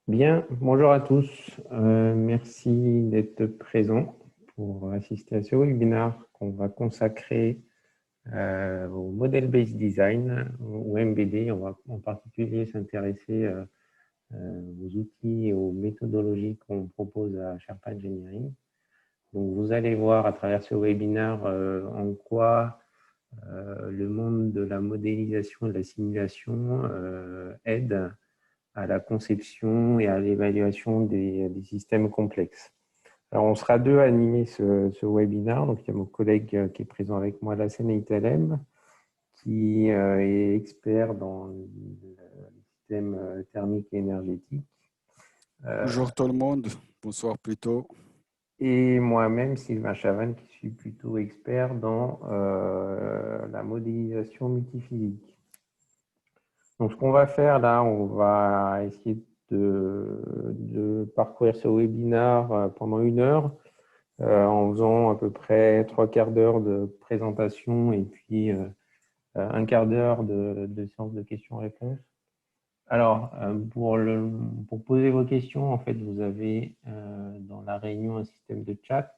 Bien, bonjour à tous. Merci d'être présents pour assister à ce webinaire qu'on va consacrer au Model-Based Design, ou MBD. On va en particulier s'intéresser aux outils et aux méthodologies qu'on propose à Sherpa Engineering. Donc, vous allez voir à travers ce webinaire en quoi le monde de la modélisation et de la simulation aide à la conception et à l'évaluation des systèmes complexes. Alors, on sera deux à animer ce webinaire. Donc, il y a mon collègue qui est présent avec moi, Lassane Italem, qui est expert dans le système thermique et énergétique. Bonjour tout le monde, bonsoir plutôt. Et moi-même, Sylvain Chavannes, qui suis plutôt expert dans la modélisation multiphysique. Donc, ce qu'on va faire là, on va essayer de parcourir ce webinaire pendant 1 heure en faisant à peu près 3/4 d'heure de présentation et puis 1/4 d'heure de séance de questions-réponses. Alors, pour poser vos questions, en fait, vous avez dans la réunion un système de chat.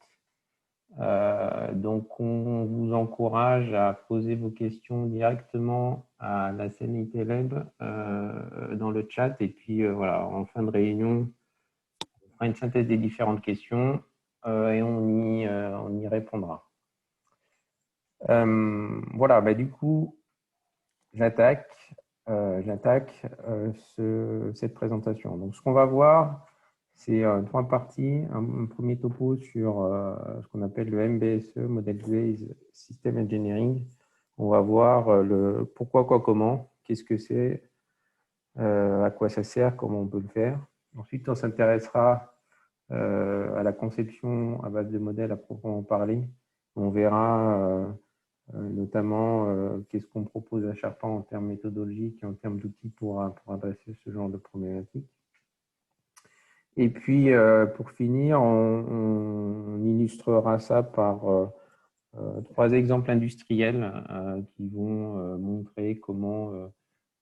Donc, on vous encourage à poser vos questions directement à la scène ITLab dans le chat. Et puis, voilà, en fin de réunion, on fera une synthèse des différentes questions et on y répondra. Voilà, bah, du coup, j'attaque cette présentation. Donc, ce qu'on va voir, c'est 3 parties. Un premier topo sur ce qu'on appelle le MBSE, Model Based System Engineering. On va voir le pourquoi, quoi, comment, qu'est-ce que c'est, à quoi ça sert, comment on peut le faire. Ensuite, on s'intéressera à la conception à base de modèles à proprement parler. On verra notamment qu'est-ce qu'on propose à Sherpa en termes méthodologiques et en termes d'outils pour adresser ce genre de problématiques. Et puis, pour finir, on illustrera ça par 3 exemples industriels qui vont montrer comment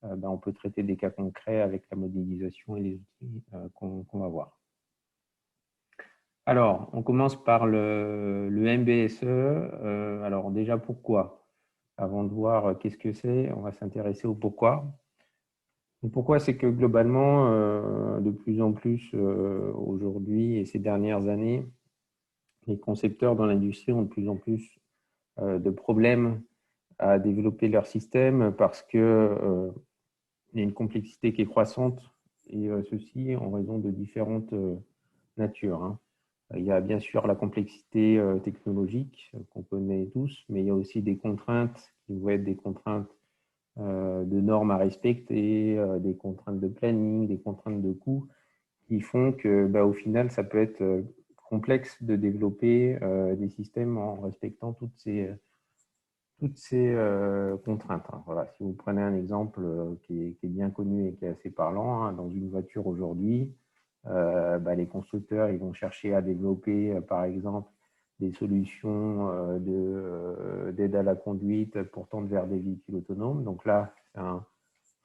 on peut traiter des cas concrets avec la modélisation et les outils qu'on va voir. Alors, on commence par le MBSE. Alors, déjà, pourquoi? Avant de voir qu'est-ce que c'est, on va s'intéresser au pourquoi. Le pourquoi, c'est que globalement, de plus en plus aujourd'hui et ces dernières années, les concepteurs dans l'industrie ont de plus en plus de problèmes à développer leur système parce que il y a une complexité qui est croissante et ceci en raison de différentes natures. Hein. Il y a bien sûr la complexité technologique qu'on connaît tous, mais il y a aussi des contraintes qui vont être des contraintes de normes à respecter, des contraintes de planning, des contraintes de coûts qui font que, au final, ça peut être complexe de développer des systèmes en respectant toutes ces contraintes. Hein. Voilà, si vous prenez un exemple qui est bien connu et qui est assez parlant, hein, dans une voiture aujourd'hui, les constructeurs ils vont chercher à développer, par exemple, des solutions d'aide à la conduite pour tendre vers des véhicules autonomes. Donc là, c'est un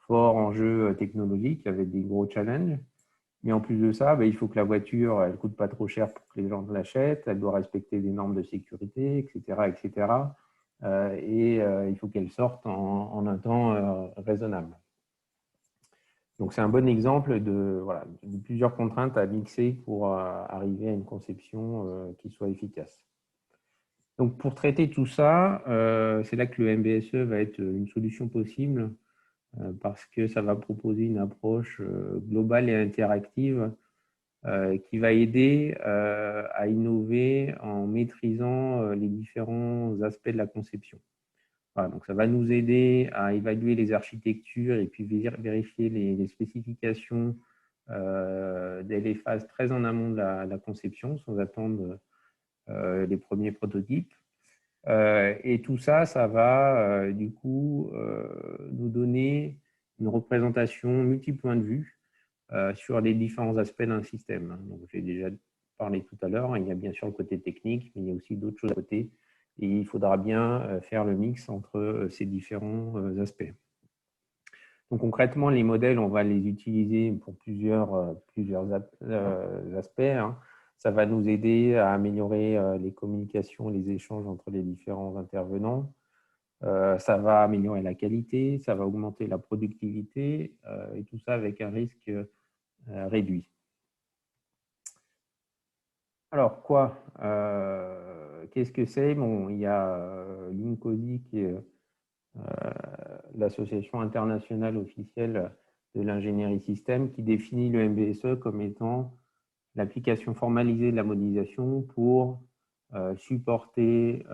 fort enjeu technologique avec des gros challenges. Mais en plus de ça, il faut que la voiture elle coûte pas trop cher pour que les gens l'achètent, elle doit respecter des normes de sécurité, etc. etc. Il faut qu'elle sorte en un temps raisonnable. Donc, c'est un bon exemple de plusieurs contraintes à mixer pour arriver à une conception qui soit efficace. Donc, pour traiter tout ça, c'est là que le MBSE va être une solution possible parce que ça va proposer une approche globale et interactive qui va aider à innover en maîtrisant les différents aspects de la conception. Voilà, donc ça va nous aider à évaluer les architectures et puis vérifier les spécifications dès les phases très en amont de la conception, sans attendre les premiers prototypes. Et tout ça, ça va du coup nous donner une représentation multi-points de vue sur les différents aspects d'un système. Donc, j'ai déjà parlé tout à l'heure, il y a bien sûr le côté technique, mais il y a aussi d'autres choses à côté. Et il faudra bien faire le mix entre ces différents aspects. Donc concrètement, les modèles, on va les utiliser pour plusieurs aspects, hein. Ça va nous aider à améliorer les communications, les échanges entre les différents intervenants. Ça va améliorer la qualité, ça va augmenter la productivité et tout ça avec un risque réduit. Alors quoi? Qu'est-ce que c'est? Bon, il y a l'INCOSI qui est l'association internationale officielle de l'ingénierie système qui définit le MBSE comme étant l'application formalisée de la modélisation pour supporter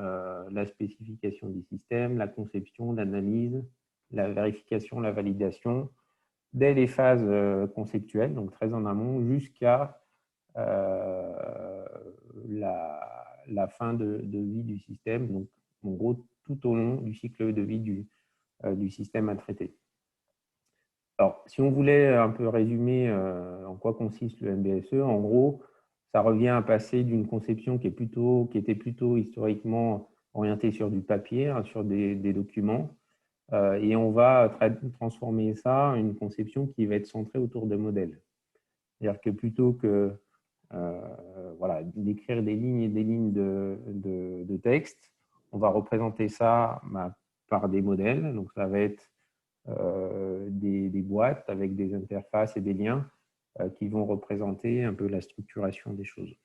la spécification du système, la conception, l'analyse, la vérification, la validation, dès les phases conceptuelles, donc très en amont, jusqu'à la fin de vie du système, donc en gros tout au long du cycle de vie du système à traiter. Alors, si on voulait un peu résumer en quoi consiste le MBSE, en gros, ça revient à passer d'une conception qui était plutôt historiquement orientée sur du papier, hein, sur des documents, et on va transformer ça en une conception qui va être centrée autour de modèles. C'est-à-dire que plutôt que d'écrire des lignes et des lignes de texte, on va représenter ça par des modèles. Donc, ça va être des boîtes avec des interfaces et des liens qui vont représenter un peu la structuration des choses.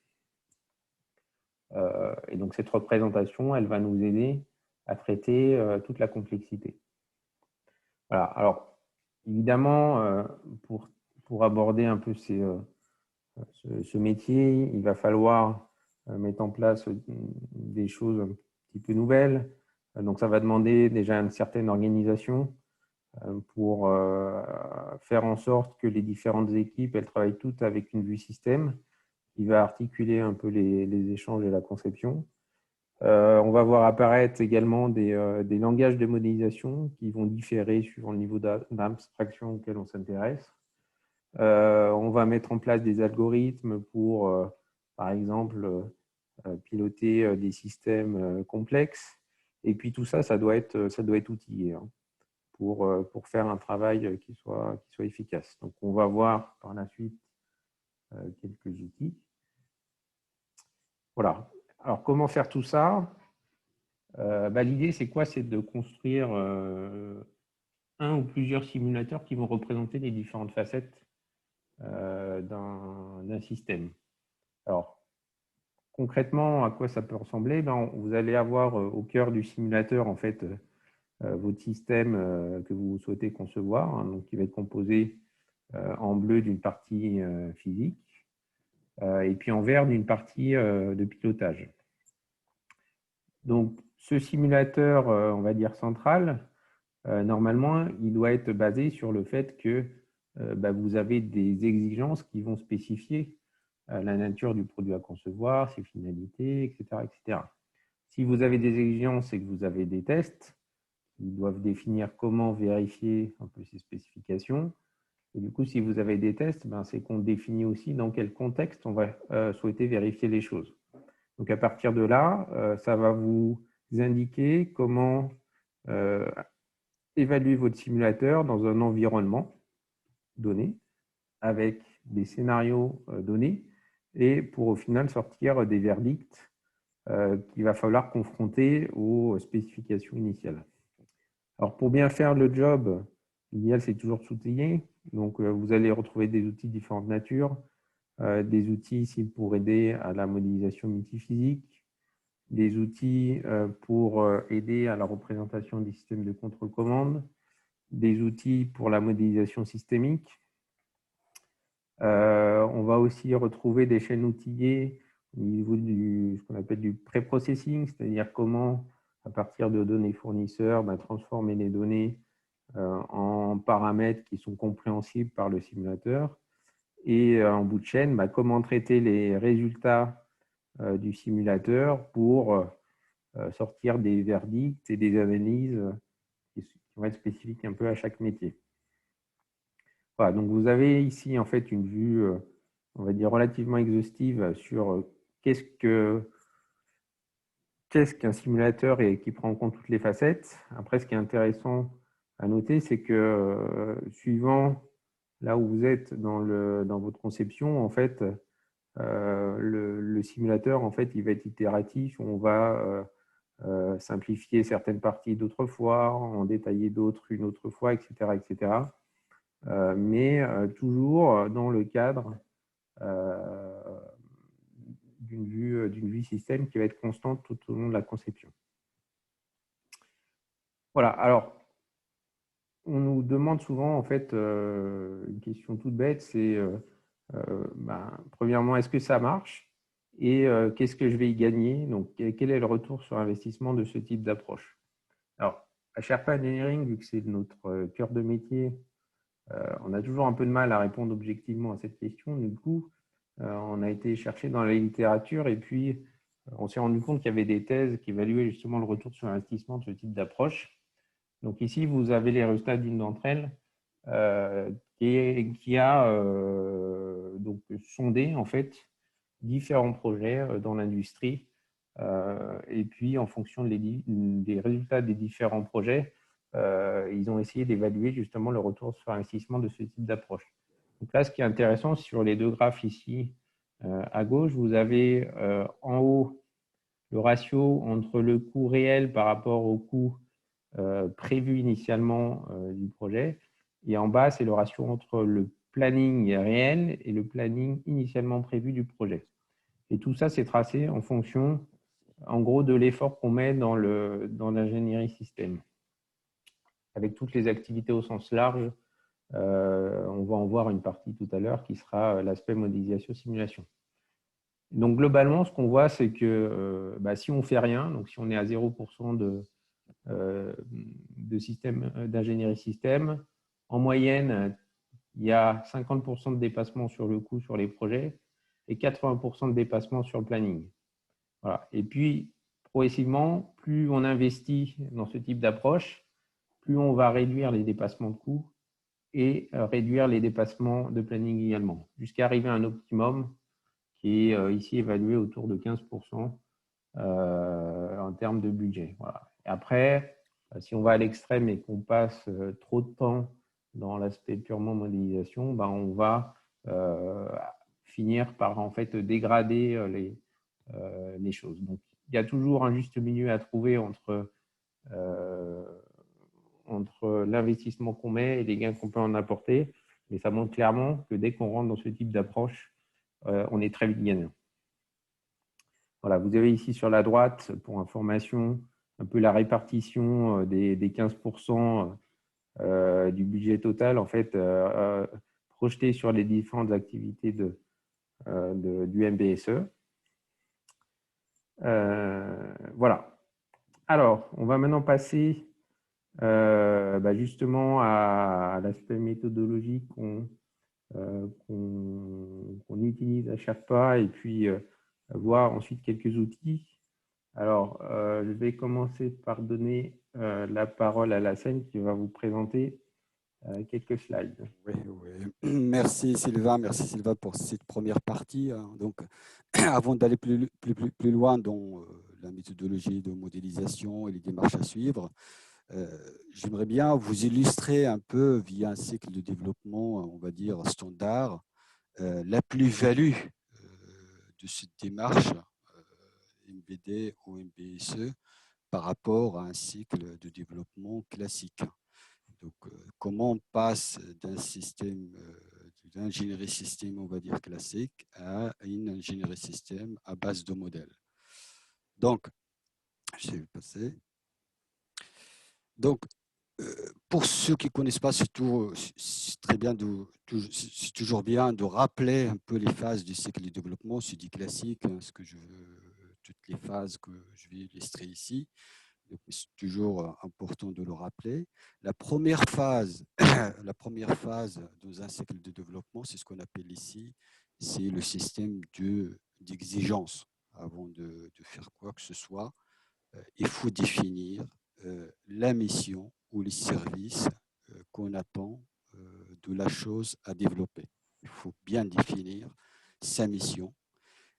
Et donc, cette représentation, elle va nous aider à traiter toute la complexité. Voilà. Alors, évidemment, pour aborder un peu ce métier, il va falloir mettre en place des choses un petit peu nouvelles. Donc, ça va demander déjà une certaine organisation pour faire en sorte que les différentes équipes, elles travaillent toutes avec une vue système qui va articuler un peu les échanges et la conception. On va voir apparaître également des langages de modélisation qui vont différer suivant le niveau d'abstraction auquel on s'intéresse. On va mettre en place des algorithmes pour, par exemple, piloter des systèmes complexes. Et puis tout ça, ça doit être outillé, hein, pour faire un travail qui soit efficace. Donc, on va voir par la suite quelques outils. Voilà. Alors, comment faire tout ça? L'idée, c'est quoi? C'est de construire un ou plusieurs simulateurs qui vont représenter les différentes facettes d'un système. Alors, concrètement, à quoi ça peut ressembler? Vous allez avoir au cœur du simulateur, en fait, votre système que vous souhaitez concevoir, hein, donc qui va être composé en bleu d'une partie physique et puis en vert d'une partie de pilotage. Donc, ce simulateur, on va dire central, normalement, il doit être basé sur le fait que vous avez des exigences qui vont spécifier la nature du produit à concevoir, ses finalités, etc., etc. Si vous avez des exigences et que vous avez des tests, ils doivent définir comment vérifier un peu ces spécifications. Et du coup, si vous avez des tests, c'est qu'on définit aussi dans quel contexte on va souhaiter vérifier les choses. Donc, à partir de là, ça va vous indiquer comment évaluer votre simulateur dans un environnement donné, avec des scénarios donnés, et pour au final sortir des verdicts qu'il va falloir confronter aux spécifications initiales. Alors, pour bien faire le job, l'idéal, c'est toujours de s'outiller. Donc, vous allez retrouver des outils de différentes natures, des outils ici pour aider à la modélisation multiphysique, des outils pour aider à la représentation des systèmes de contrôle-commande, des outils pour la modélisation systémique. On va aussi retrouver des chaînes outillées au niveau ce qu'on appelle du pré-processing, c'est-à-dire comment, à partir de données fournisseurs, transformer les données en paramètres qui sont compréhensibles par le simulateur. Et en bout de chaîne, comment traiter les résultats du simulateur pour sortir des verdicts et des analyses qui vont être spécifiques un peu à chaque métier. Voilà, donc vous avez ici en fait une vue, on va dire, relativement exhaustive sur qu'est-ce qu'un simulateur et qui prend en compte toutes les facettes. Après, ce qui est intéressant à noter, c'est que suivant là où vous êtes dans votre conception, en fait, le simulateur, en fait, il va être itératif. On va simplifier certaines parties d'autres fois, en détailler d'autres une autre fois, etc., etc. Mais toujours dans le cadre d'une vue système qui va être constante tout au long de la conception. Voilà, alors, on nous demande souvent, en fait, une question toute bête, c'est, premièrement, est-ce que ça marche? Et qu'est-ce que je vais y gagner? Donc, quel est le retour sur investissement de ce type d'approche? Alors, à Sherpa Engineering, vu que c'est notre cœur de métier, on a toujours un peu de mal à répondre objectivement à cette question. Du coup, on a été chercher dans la littérature et puis on s'est rendu compte qu'il y avait des thèses qui évaluaient justement le retour sur investissement de ce type d'approche. Donc ici, vous avez les résultats d'une d'entre elles qui a donc sondé en fait différents projets dans l'industrie et puis en fonction des résultats des différents projets, ils ont essayé d'évaluer justement le retour sur investissement de ce type d'approche. Donc là, ce qui est intéressant sur les deux graphes ici à gauche, vous avez en haut le ratio entre le coût réel par rapport au coût prévu initialement du projet. Et en bas, c'est le ratio entre le planning réel et le planning initialement prévu du projet. Et tout ça, c'est tracé en fonction, en gros, de l'effort qu'on met dans l'ingénierie système. Avec toutes les activités au sens large, on va en voir une partie tout à l'heure qui sera l'aspect modélisation simulation. Donc, globalement, ce qu'on voit, c'est que si on ne fait rien, donc si on est à 0% de système d'ingénierie système. En moyenne, il y a 50% de dépassement sur le coût sur les projets et 80% de dépassement sur le planning. Voilà. Et puis, progressivement, plus on investit dans ce type d'approche, plus on va réduire les dépassements de coûts et réduire les dépassements de planning également, jusqu'à arriver à un optimum qui est ici évalué autour de 15% en termes de budget. Voilà. Et après, si on va à l'extrême et qu'on passe trop de temps dans l'aspect purement modélisation, on va finir par en fait dégrader les choses. Donc, il y a toujours un juste milieu à trouver entre l'investissement qu'on met et les gains qu'on peut en apporter. Mais ça montre clairement que dès qu'on rentre dans ce type d'approche, on est très vite gagnant. Voilà, vous avez ici sur la droite, pour information, un peu la répartition des 15% du budget total, en fait, projeté sur les différentes activités du MBSE. Voilà. Alors, on va maintenant passer justement à l'aspect méthodologique qu'on utilise à Sherpa et puis voir ensuite quelques outils. Alors, je vais commencer par donner la parole à la scène qui va vous présenter quelques slides. Oui, oui. Merci Sylvain pour cette première partie. Donc, avant d'aller plus loin dans la méthodologie de modélisation et les démarches à suivre, j'aimerais bien vous illustrer un peu via un cycle de développement, on va dire standard, la plus-value de cette démarche MBD ou MBSE par rapport à un cycle de développement classique. Donc, comment on passe d'un système d'ingénierie système, on va dire classique, à une ingénierie système à base de modèles. Donc, je vais passer. Donc, pour ceux qui ne connaissent pas, c'est toujours bien de rappeler un peu les phases du cycle de développement. C'est dit classique, toutes les phases que je vais illustrer ici. C'est toujours important de le rappeler. La première phase dans un cycle de développement, c'est ce qu'on appelle ici, c'est le système d'exigence. Avant de faire quoi que ce soit, il faut définir la mission ou les services qu'on attend de la chose à développer. Il faut bien définir sa mission,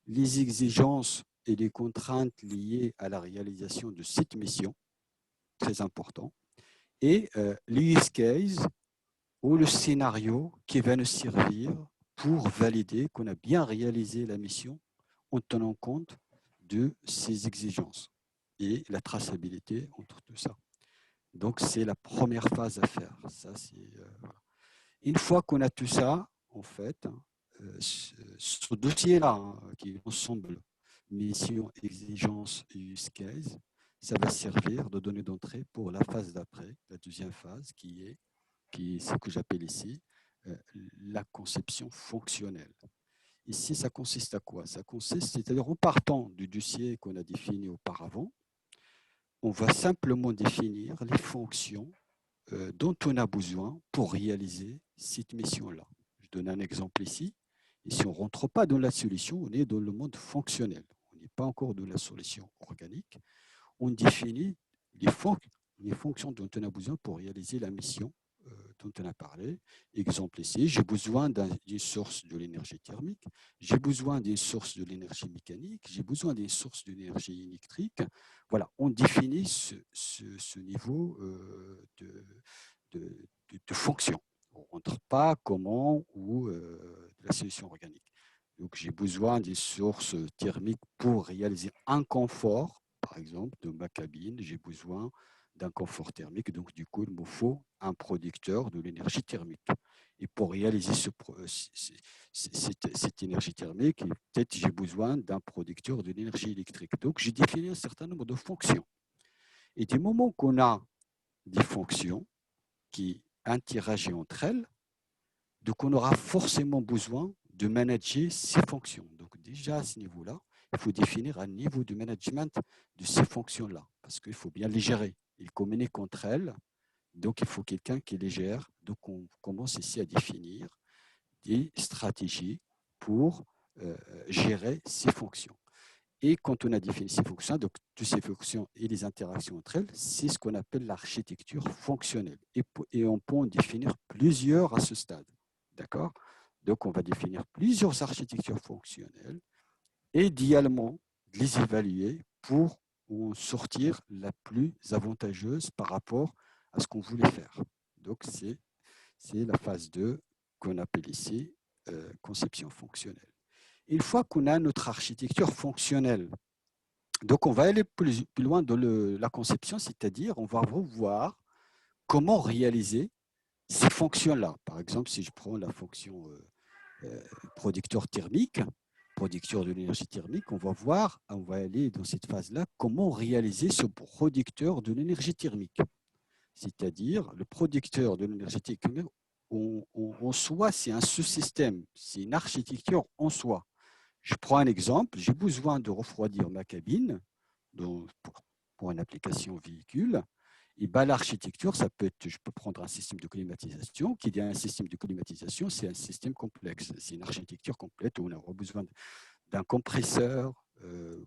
les exigences et les contraintes liées à la réalisation de cette mission, très important, et le use case ou le scénario qui va nous servir pour valider qu'on a bien réalisé la mission en tenant compte de ces exigences et la traçabilité entre tout ça. Donc, c'est la première phase à faire. Ça, voilà. Une fois qu'on a tout ça, en fait, ce dossier-là, qui est ensemble mission, exigence et use case, ça va servir de données d'entrée pour la phase d'après, la deuxième phase, qui est ce que j'appelle ici la conception fonctionnelle. Ici, ça consiste à quoi? Ça consiste, c'est-à-dire en partant du dossier qu'on a défini auparavant, on va simplement définir les fonctions dont on a besoin pour réaliser cette mission-là. Je donne un exemple ici. Et si on ne rentre pas dans la solution, on est dans le monde fonctionnel. On n'est pas encore dans la solution organique. On définit les fonctions dont on a besoin pour réaliser la mission dont on a parlé. Exemple ici, j'ai besoin d'une source de l'énergie thermique, j'ai besoin d'une source de l'énergie mécanique, j'ai besoin d'une source d'énergie électrique. Voilà, on définit ce niveau de fonction. On ne rentre pas comment ou de la solution organique. Donc, j'ai besoin d'une source thermique pour réaliser un confort, par exemple, de ma cabine. J'ai besoin d'un confort thermique. Donc, du coup, il me faut un producteur de l'énergie thermique. Et pour réaliser cette énergie thermique, peut-être j'ai besoin d'un producteur de l'énergie électrique. Donc, j'ai défini un certain nombre de fonctions. Et du moment qu'on a des fonctions qui interagissent entre elles, donc on aura forcément besoin de manager ces fonctions. Donc déjà à ce niveau-là, il faut définir un niveau de management de ces fonctions-là, parce qu'il faut bien les gérer. Ils communiquent entre elles, donc il faut quelqu'un qui les gère. Donc on commence ici à définir des stratégies pour gérer ces fonctions. Et quand on a défini ces fonctions, donc toutes ces fonctions et les interactions entre elles, c'est ce qu'on appelle l'architecture fonctionnelle. Et on peut en définir plusieurs à ce stade. D'accord? Donc, on va définir plusieurs architectures fonctionnelles et idéalement les évaluer pour en sortir la plus avantageuse par rapport à ce qu'on voulait faire. Donc, c'est la phase 2 qu'on appelle ici conception fonctionnelle. Une fois qu'on a notre architecture fonctionnelle, donc on va aller plus loin dans la conception, c'est-à-dire on va revoir comment réaliser ces fonctions-là. Par exemple, si je prends la fonction producteur thermique, producteur de l'énergie thermique, on va aller dans cette phase-là, comment réaliser ce producteur de l'énergie thermique. C'est-à-dire, le producteur de l'énergie thermique, en soi, c'est un sous-système, c'est une architecture en soi. Je prends un exemple, j'ai besoin de refroidir ma cabine pour une application véhicule. Et ben, l'architecture, ça peut être, je peux prendre un système de climatisation. Qui dit un système de climatisation, c'est un système complexe. C'est une architecture complète où on aura besoin d'un compresseur,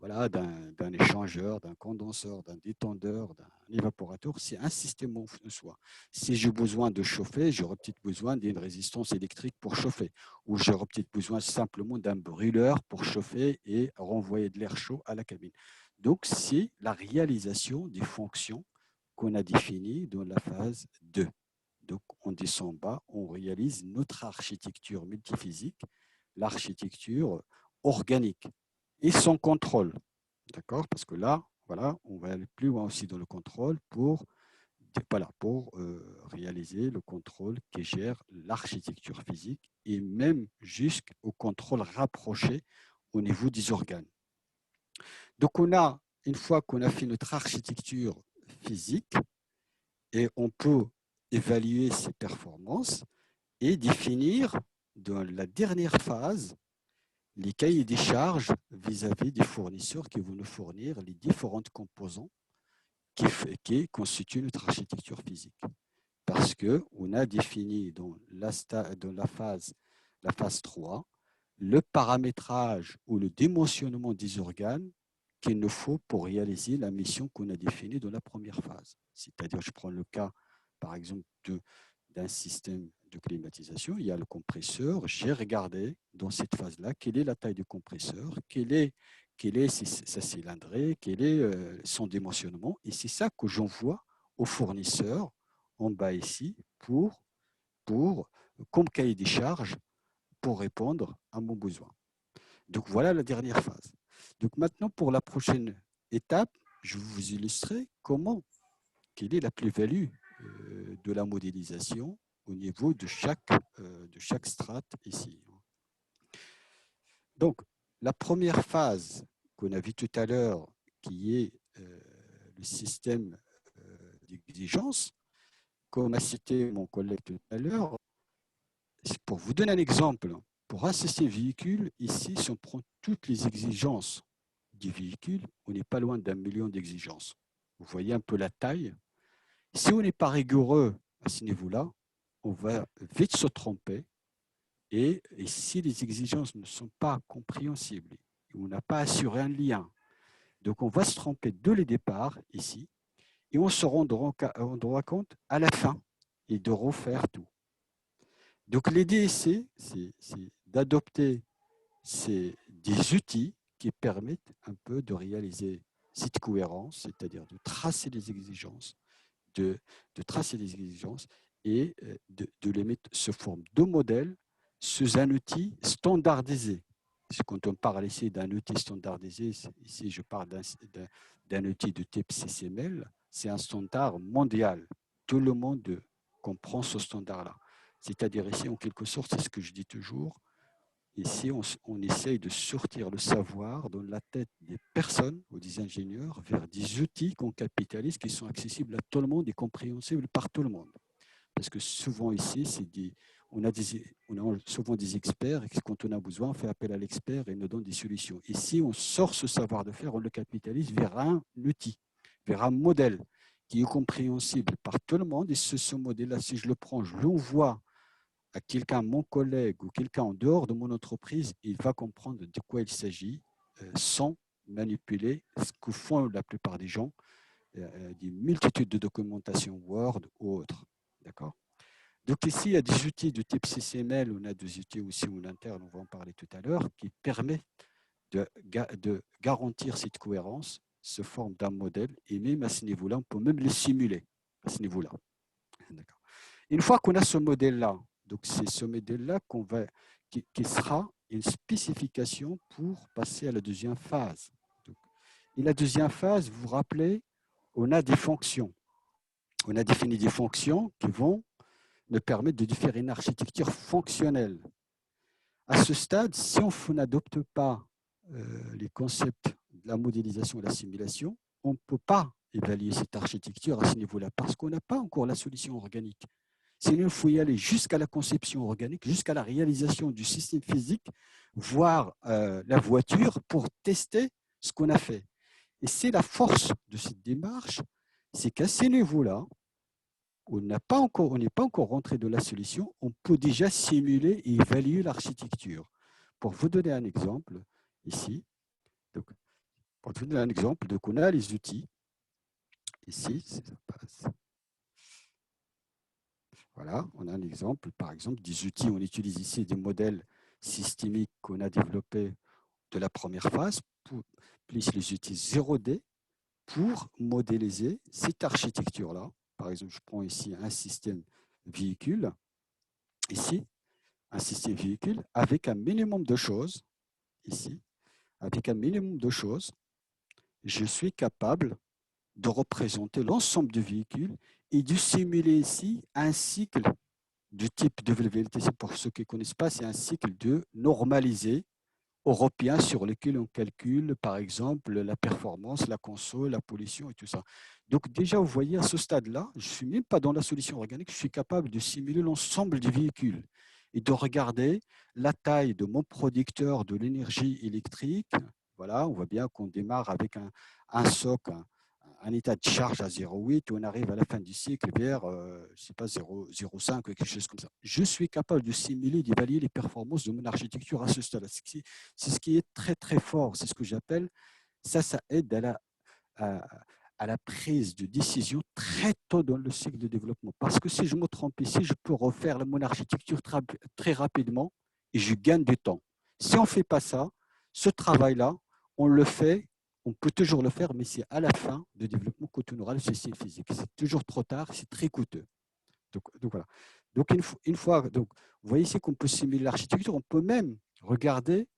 voilà, d'un échangeur, d'un condenseur, d'un détendeur, d'un évaporateur. C'est un système en soi. Si j'ai besoin de chauffer, j'aurai peut-être besoin d'une résistance électrique pour chauffer. Ou j'aurai peut-être besoin simplement d'un brûleur pour chauffer et renvoyer de l'air chaud à la cabine. Donc, c'est la réalisation des fonctions qu'on a définies dans la phase 2. Donc, on descend bas, on réalise notre architecture multiphysique, l'architecture organique et son contrôle. D'accord? Parce que là, voilà, on va aller plus loin aussi dans le contrôle pour réaliser le contrôle qui gère l'architecture physique et même jusqu'au contrôle rapproché au niveau des organes. Donc, une fois qu'on a fait notre architecture physique, et on peut évaluer ses performances et définir dans la dernière phase les cahiers des charges vis-à-vis des fournisseurs qui vont nous fournir les différentes composants qui constituent notre architecture physique. Parce qu'on a défini dans la phase 3 le paramétrage ou le dimensionnement des organes qu'il nous faut pour réaliser la mission qu'on a définie dans la première phase. C'est-à-dire, je prends le cas, par exemple, d'un système de climatisation, il y a le compresseur. J'ai regardé dans cette phase-là quelle est la taille du compresseur, quelle est sa cylindrée, quel est son dimensionnement. Et c'est ça que j'envoie au fournisseur en bas ici comme cahier des charges pour répondre à mon besoin. Donc voilà la dernière phase. Donc maintenant, pour la prochaine étape, je vais vous illustrer quelle est la plus-value de la modélisation au niveau de chaque strate ici. Donc, la première phase qu'on a vue tout à l'heure, qui est le système d'exigence, comme a cité mon collègue tout à l'heure, pour vous donner un exemple, pour un système véhicule, ici, si on prend toutes les exigences du véhicule, on n'est pas loin d'1 million d'exigences. Vous voyez un peu la taille. Si on n'est pas rigoureux à ce niveau-là, on va vite se tromper. Et si les exigences ne sont pas compréhensibles, on n'a pas assuré un lien, donc on va se tromper dès le départ ici, et on se rendra compte à la fin et de refaire tout. Donc l'idée ici, c'est d'adopter des outils qui permettent un peu de réaliser cette cohérence, c'est-à-dire de tracer les exigences, de tracer les exigences et de les mettre sous forme de modèles sous un outil standardisé. Quand on parle ici d'un outil standardisé, ici je parle d'un outil de type CCML, c'est un standard mondial. Tout le monde comprend ce standard-là. C'est-à-dire ici, en quelque sorte, c'est ce que je dis toujours, ici, on essaye de sortir le savoir dans la tête des personnes ou des ingénieurs vers des outils qu'on capitalise, qui sont accessibles à tout le monde et compréhensibles par tout le monde. Parce que souvent ici, on a souvent des experts et quand on a besoin, on fait appel à l'expert et il nous donne des solutions. Ici, on sort ce savoir de faire, on le capitalise vers un outil, vers un modèle qui est compréhensible par tout le monde. Et ce modèle-là, si je le prends, je l'envoie à quelqu'un, mon collègue ou quelqu'un en dehors de mon entreprise, il va comprendre de quoi il s'agit sans manipuler ce que font la plupart des gens, des multitudes de documentation Word ou autres. D'accord ? Donc ici, il y a des outils de type CCML, on a des outils aussi en interne, on va en parler tout à l'heure, qui permettent de garantir cette cohérence sous forme d'un modèle, et même à ce niveau-là, on peut même le simuler à ce niveau-là. D'accord. Une fois qu'on a ce modèle-là, donc c'est ce modèle-là qui sera une spécification pour passer à la deuxième phase. Donc, et la deuxième phase, vous vous rappelez, on a des fonctions. On a défini des fonctions qui vont nous permettre de définir une architecture fonctionnelle. À ce stade, si on n'adopte pas les concepts de la modélisation et de la simulation, on ne peut pas évaluer cette architecture à ce niveau-là parce qu'on n'a pas encore la solution organique. Sinon, il faut y aller jusqu'à la conception organique, jusqu'à la réalisation du système physique, voire la voiture pour tester ce qu'on a fait. Et c'est la force de cette démarche, c'est qu'à ce niveau-là, on n'est pas encore rentré dans la solution, on peut déjà simuler et évaluer l'architecture. Pour vous donner un exemple, ici, donc, pour vous donner un exemple, donc on a les outils, ici, ça passe. Voilà, on a un exemple, par exemple, des outils, on utilise ici des modèles systémiques qu'on a développés de la première phase, plus les outils 0D, pour modéliser cette architecture-là. Par exemple, je prends ici un système véhicule, ici, un système véhicule avec un minimum de choses, ici, avec un minimum de choses, je suis capable de représenter l'ensemble du véhicule et de simuler ici un cycle du type de WLTC. Pour ceux qui ne connaissent pas, c'est un cycle de normalisé européen sur lequel on calcule, par exemple, la performance, la conso, la pollution et tout ça. Donc déjà, vous voyez, à ce stade-là, je ne suis même pas dans la solution organique, je suis capable de simuler l'ensemble du véhicule et de regarder la taille de mon producteur de l'énergie électrique. Voilà, on voit bien qu'on démarre avec un soc, un état de charge à 0,8 et on arrive à la fin du cycle vers, je ne sais pas, 0,5 ou quelque chose comme ça. Je suis capable de simuler, d'évaluer les performances de mon architecture à ce stade. C'est ce qui est très, très fort. C'est ce que j'appelle, ça aide à la prise de décision très tôt dans le cycle de développement. Parce que si je me trompe ici, je peux refaire mon architecture très rapidement et je gagne du temps. Si on ne fait pas ça, ce travail-là, on le fait. On peut toujours le faire, mais c'est à la fin du développement qu'on aura le système physique. C'est toujours trop tard, c'est très coûteux. Donc voilà. Donc une fois, donc, vous voyez ici qu'on peut simuler l'architecture, on peut même regarder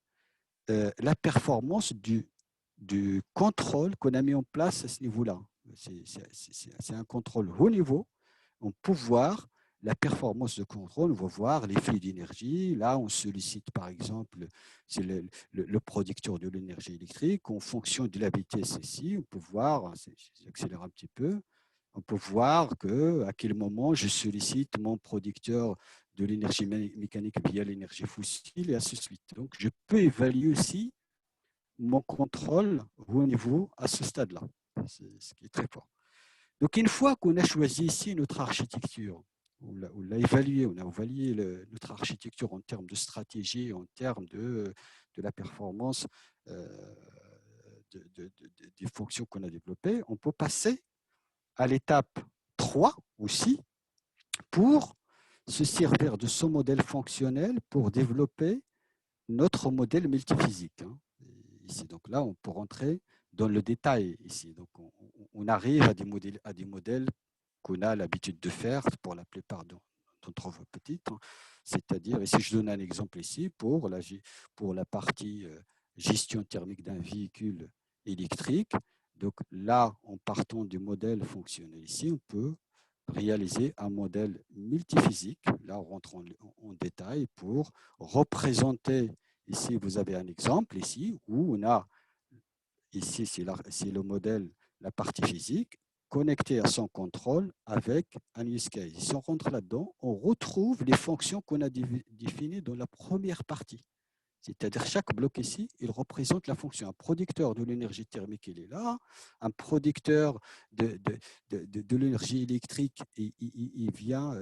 la performance du contrôle qu'on a mis en place à ce niveau-là. C'est un contrôle haut niveau. On peut voir la performance de contrôle, on va voir les flux d'énergie. Là, on sollicite par exemple c'est le producteur de l'énergie électrique. En fonction de la vitesse ici, on peut voir, j'accélère un petit peu, on peut voir à quel moment je sollicite mon producteur de l'énergie mécanique via l'énergie fossile et ainsi de suite. Donc, je peux évaluer aussi mon contrôle au niveau à ce stade-là, ce qui est très fort. Donc, une fois qu'on a choisi ici notre architecture, on l'a évalué, on a évalué notre architecture en termes de stratégie, en termes de la performance des fonctions qu'on a développées, on peut passer à l'étape 3 aussi pour se servir de ce modèle fonctionnel pour développer notre modèle multiphysique. Ici, donc là, on peut rentrer dans le détail ici. Donc, on arrive à des modèles qu'on a l'habitude de faire pour la plupart d'entre vos petites. C'est-à-dire, ici, je donne un exemple ici pour la partie gestion thermique d'un véhicule électrique. Donc là, en partant du modèle fonctionnel ici, on peut réaliser un modèle multiphysique. Là, on rentre en détail pour représenter. Ici, vous avez un exemple ici où on a, ici, c'est le modèle, la partie physique, connecté à son contrôle avec un use case. Si on rentre là-dedans, on retrouve les fonctions qu'on a définies dans la première partie. C'est-à-dire chaque bloc ici, il représente la fonction. Un producteur de l'énergie thermique, il est là. Un producteur de l'énergie électrique, il vient.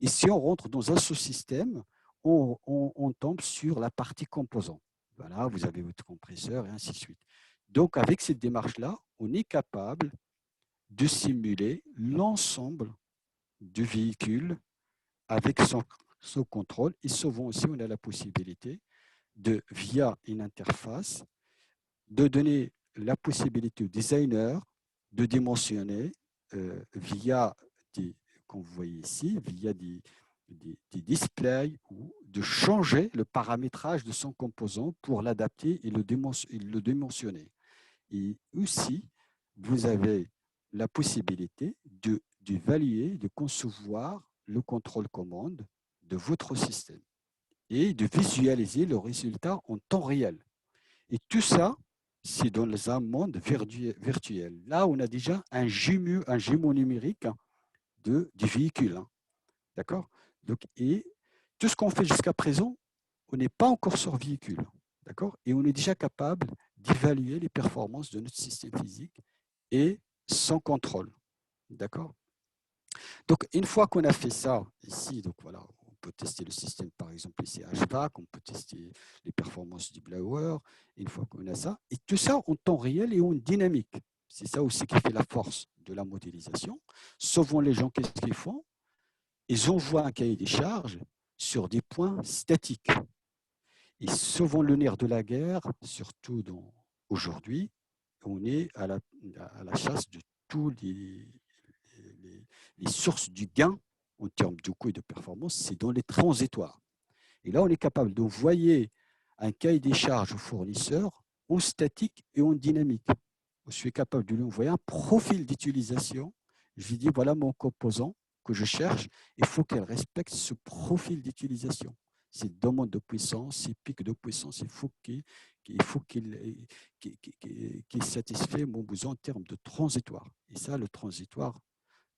Et si on rentre dans un sous-système, on tombe sur la partie composant. Voilà, vous avez votre compresseur et ainsi de suite. Donc, avec cette démarche-là, on est capable de simuler l'ensemble du véhicule avec son contrôle. Et souvent aussi, on a la possibilité via une interface, de donner la possibilité au designer de dimensionner via comme vous voyez ici, via des displays ou de changer le paramétrage de son composant pour l'adapter et le dimensionner. Et aussi, vous avez la possibilité d'évaluer, de concevoir le contrôle commande de votre système et de visualiser le résultat en temps réel. Et tout ça, c'est dans un monde virtuel. Là, on a déjà un jumeau numérique du véhicule. D'accord? Donc, et tout ce qu'on fait jusqu'à présent, on n'est pas encore sur véhicule. D'accord? Et on est déjà capable d'évaluer les performances de notre système physique et son contrôle. D'accord? Donc, une fois qu'on a fait ça ici, donc voilà, on peut tester le système, par exemple, ici HVAC, on peut tester les performances du blower, une fois qu'on a ça, et tout ça en temps réel et en dynamique. C'est ça aussi qui fait la force de la modélisation. Souvent, les gens, qu'est-ce qu'ils font? Ils envoient un cahier des charges sur des points statiques. Et souvent, le nerf de la guerre, surtout aujourd'hui, on est à la chasse de tous les sources du gain en termes de coût et de performance, c'est dans les transitoires. Et là, on est capable d'envoyer un cahier des charges au fournisseur en statique et en dynamique. Je suis capable de lui envoyer un profil d'utilisation. Je lui dis, voilà mon composant que je cherche, il faut qu'elle respecte ce profil d'utilisation. Ces demandes de puissance, ces pics de puissance, il faut qu'il satisfait mon besoin en termes de transitoire. Et ça, le transitoire,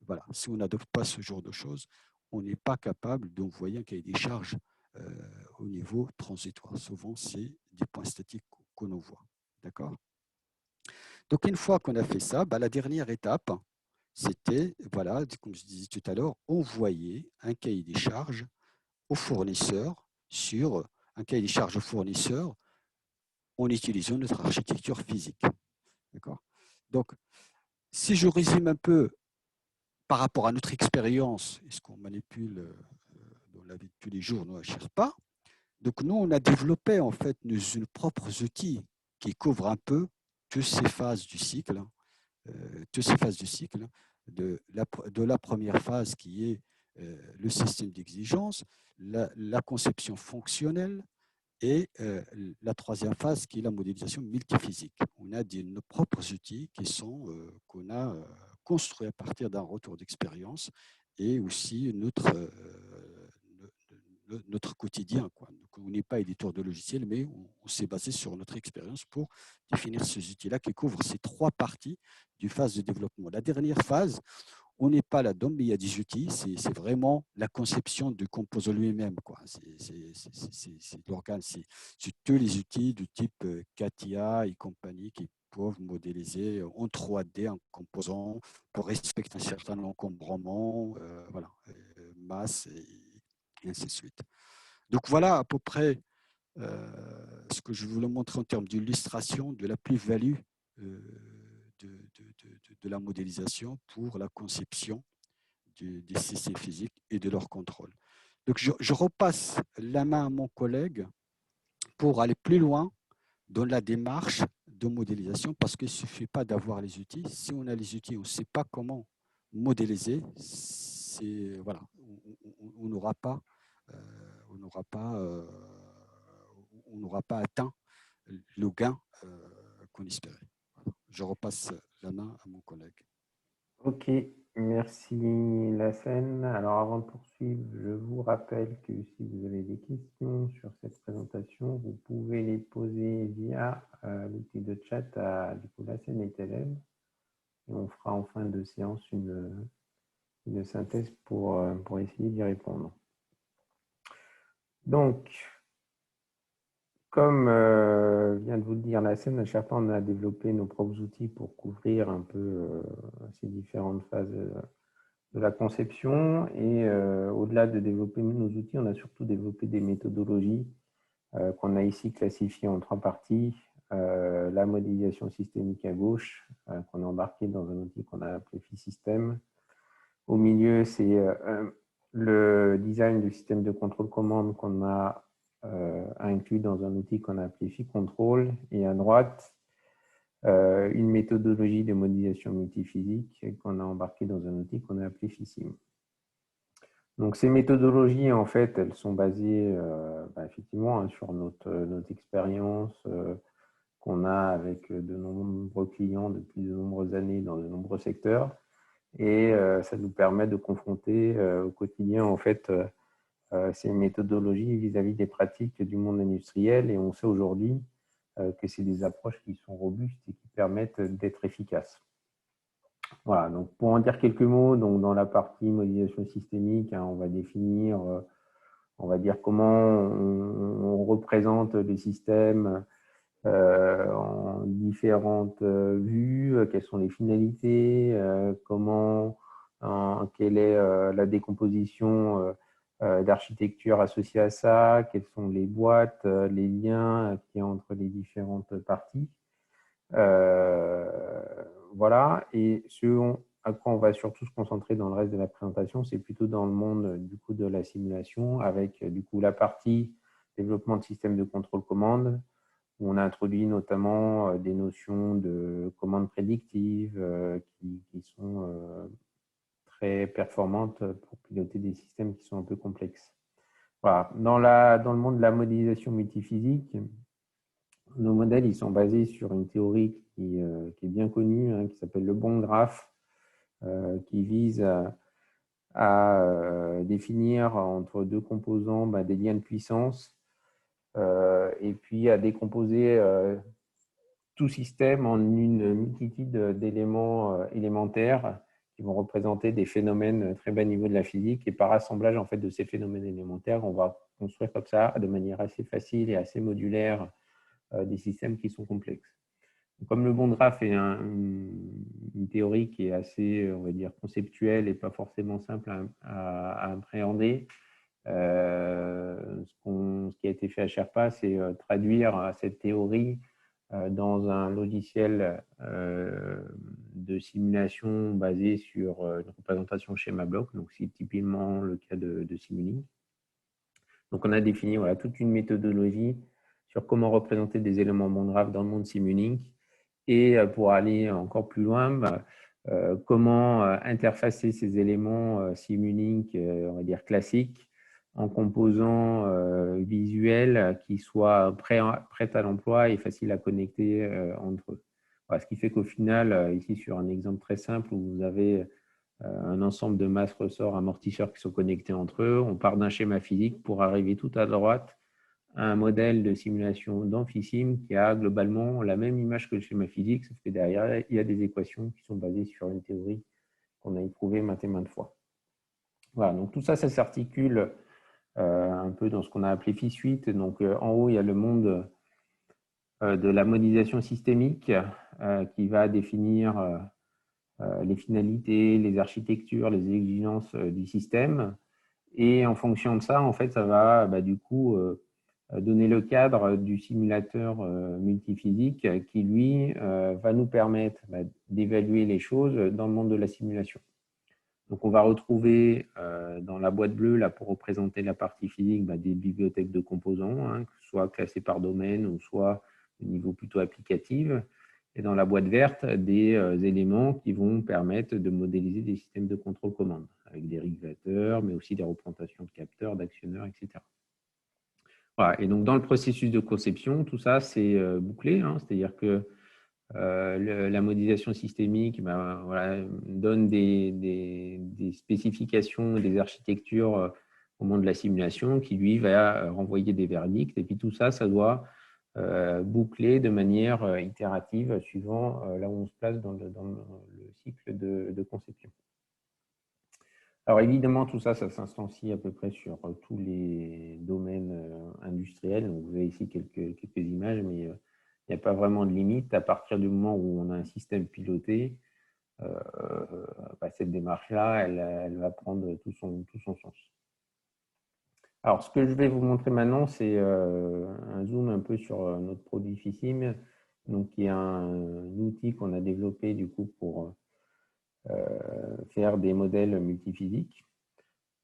voilà, si on n'adopte pas ce genre de choses, on n'est pas capable d'envoyer un cahier des charges au niveau transitoire. Souvent, c'est des points statiques qu'on envoie. D'accord? Donc, une fois qu'on a fait ça, la dernière étape, c'était, voilà, comme je disais tout à l'heure, envoyer un cahier des charges au fournisseur sur un cahier des charges au fournisseur en utilisant notre architecture physique. D'accord? Donc, si je résume un peu par rapport à notre expérience, est-ce qu'on manipule dans la vie de tous les jours, nous, à Sherpa. Donc, nous, on a développé en fait nos propres outils qui couvrent un peu toutes ces phases du cycle, de la première phase qui est le système d'exigence, la conception fonctionnelle et la troisième phase qui est la modélisation multiphysique. On a nos propres outils qu'on a construits à partir d'un retour d'expérience et aussi notre quotidien, quoi. Donc, on n'est pas éditeur de logiciels, mais on s'est basé sur notre expérience pour définir ces outils-là qui couvrent ces trois parties du phase de développement. La dernière phase, on n'est pas là-dedans, mais il y a des outils. C'est vraiment la conception du composant lui-même, quoi. C'est l'organe, c'est tous les outils du type CATIA et compagnie qui peuvent modéliser en 3D un composant pour respecter un certain encombrement, voilà, masse et ainsi de suite. Donc voilà à peu près ce que je voulais montrer en termes d'illustration de la plus-value de la modélisation pour la conception des systèmes physiques et de leur contrôle. Donc je repasse la main à mon collègue pour aller plus loin dans la démarche de modélisation parce qu'il ne suffit pas d'avoir les outils. Si on a les outils, on ne sait pas comment modéliser, voilà, on n'aura pas, on n'aura pas, on n'aura pas atteint le gain qu'on espérait. Voilà. Je repasse la main à mon collègue. Ok, merci Lassène. Alors avant de poursuivre, je vous rappelle que si vous avez des questions sur cette présentation, vous pouvez les poser via l'outil de chat à Lassène et Telem. Et on fera en fin de séance une synthèse pour essayer d'y répondre. Donc, comme vient de vous le dire Lassène, à chaque fois on a développé nos propres outils pour couvrir un peu ces différentes phases de la conception. Et au-delà de développer nos outils, on a surtout développé des méthodologies qu'on a ici classifiées en trois parties. La modélisation systémique à gauche, qu'on a embarquée dans un outil qu'on a appelé FISystem. Au milieu, c'est le design du système de contrôle commande qu'on a inclus dans un outil qu'on a appelé FIControl. Et à droite, une méthodologie de modélisation multiphysique qu'on a embarquée dans un outil qu'on a appelé FISIM. Donc, ces méthodologies, en fait, elles sont basées effectivement sur notre expérience qu'on a avec de nombreux clients depuis de nombreuses années dans de nombreux secteurs. Et ça nous permet de confronter au quotidien, en fait, ces méthodologies vis-à-vis des pratiques du monde industriel. Et on sait aujourd'hui que c'est des approches qui sont robustes et qui permettent d'être efficaces. Voilà, donc pour en dire quelques mots, donc dans la partie modélisation systémique, on va définir, on va dire comment on représente les systèmes en différentes vues, quelles sont les finalités, quelle est la décomposition d'architecture associée à ça, quelles sont les boîtes, les liens qu'il y a entre les différentes parties. Voilà, et ce à quoi on va surtout se concentrer dans le reste de la présentation, c'est plutôt dans le monde du coup de la simulation, avec du coup la partie développement de systèmes de contrôle commande, où on a introduit notamment des notions de commandes prédictives qui sont très performantes pour piloter des systèmes qui sont un peu complexes. Voilà. Dans le monde de la modélisation multiphysique, nos modèles ils sont basés sur une théorie qui est bien connue, qui s'appelle le bond graph, qui vise à définir entre deux composants des liens de puissance et puis à décomposer tout système en une multitude d'éléments élémentaires qui vont représenter des phénomènes très bas niveau de la physique. Et par assemblage en fait, de ces phénomènes élémentaires, on va construire comme ça, de manière assez facile et assez modulaire, des systèmes qui sont complexes. Comme le bond graph est une théorie qui est assez, on va dire, conceptuelle et pas forcément simple à appréhender, ce qui a été fait à Sherpa, c'est traduire cette théorie dans un logiciel de simulation basé sur une représentation schéma bloc. Donc, c'est typiquement le cas de Simulink. Donc, on a défini toute une méthodologie sur comment représenter des éléments bond graph dans le monde Simulink. Et pour aller encore plus loin, comment interfacer ces éléments Simulink, on va dire classiques, en composants visuels qui soient prêts à l'emploi et faciles à connecter entre eux. Voilà, ce qui fait qu'au final, ici sur un exemple très simple où vous avez un ensemble de masses, ressorts, amortisseurs qui sont connectés entre eux, on part d'un schéma physique pour arriver tout à droite à un modèle de simulation d'Amphisim qui a globalement la même image que le schéma physique, sauf que derrière, il y a des équations qui sont basées sur une théorie qu'on a éprouvée maintes et maintes fois. Voilà, donc tout ça, ça s'articule un peu dans ce qu'on a appelé FI-Suite. Donc en haut, il y a le monde de la modélisation systémique qui va définir les finalités, les architectures, les exigences du système. Et en fonction de ça, en fait, ça va du coup donner le cadre du simulateur multiphysique qui, lui, va nous permettre d'évaluer les choses dans le monde de la simulation. Donc, on va retrouver dans la boîte bleue, là, pour représenter la partie physique, des bibliothèques de composants, hein, que ce soit classées par domaine ou soit au niveau plutôt applicatif. Et dans la boîte verte, des éléments qui vont permettre de modéliser des systèmes de contrôle-commande, avec des régulateurs, mais aussi des représentations de capteurs, d'actionneurs, etc. Voilà. Et donc, dans le processus de conception, tout ça, c'est bouclé, hein, c'est-à-dire que la modélisation systémique voilà, donne des spécifications, des architectures au moment de la simulation qui, lui, va renvoyer des verdicts. Et puis tout ça, ça doit boucler de manière itérative suivant là où on se place dans le cycle de conception. Alors évidemment, tout ça, ça s'instancie à peu près sur tous les domaines industriels. Donc, vous avez ici quelques images, mais il n'y a pas vraiment de limite. À partir du moment où on a un système piloté, cette démarche-là, elle va prendre tout son sens. Alors, ce que je vais vous montrer maintenant, c'est un zoom un peu sur notre produit FISIM, donc qui est un outil qu'on a développé du coup pour faire des modèles multiphysiques.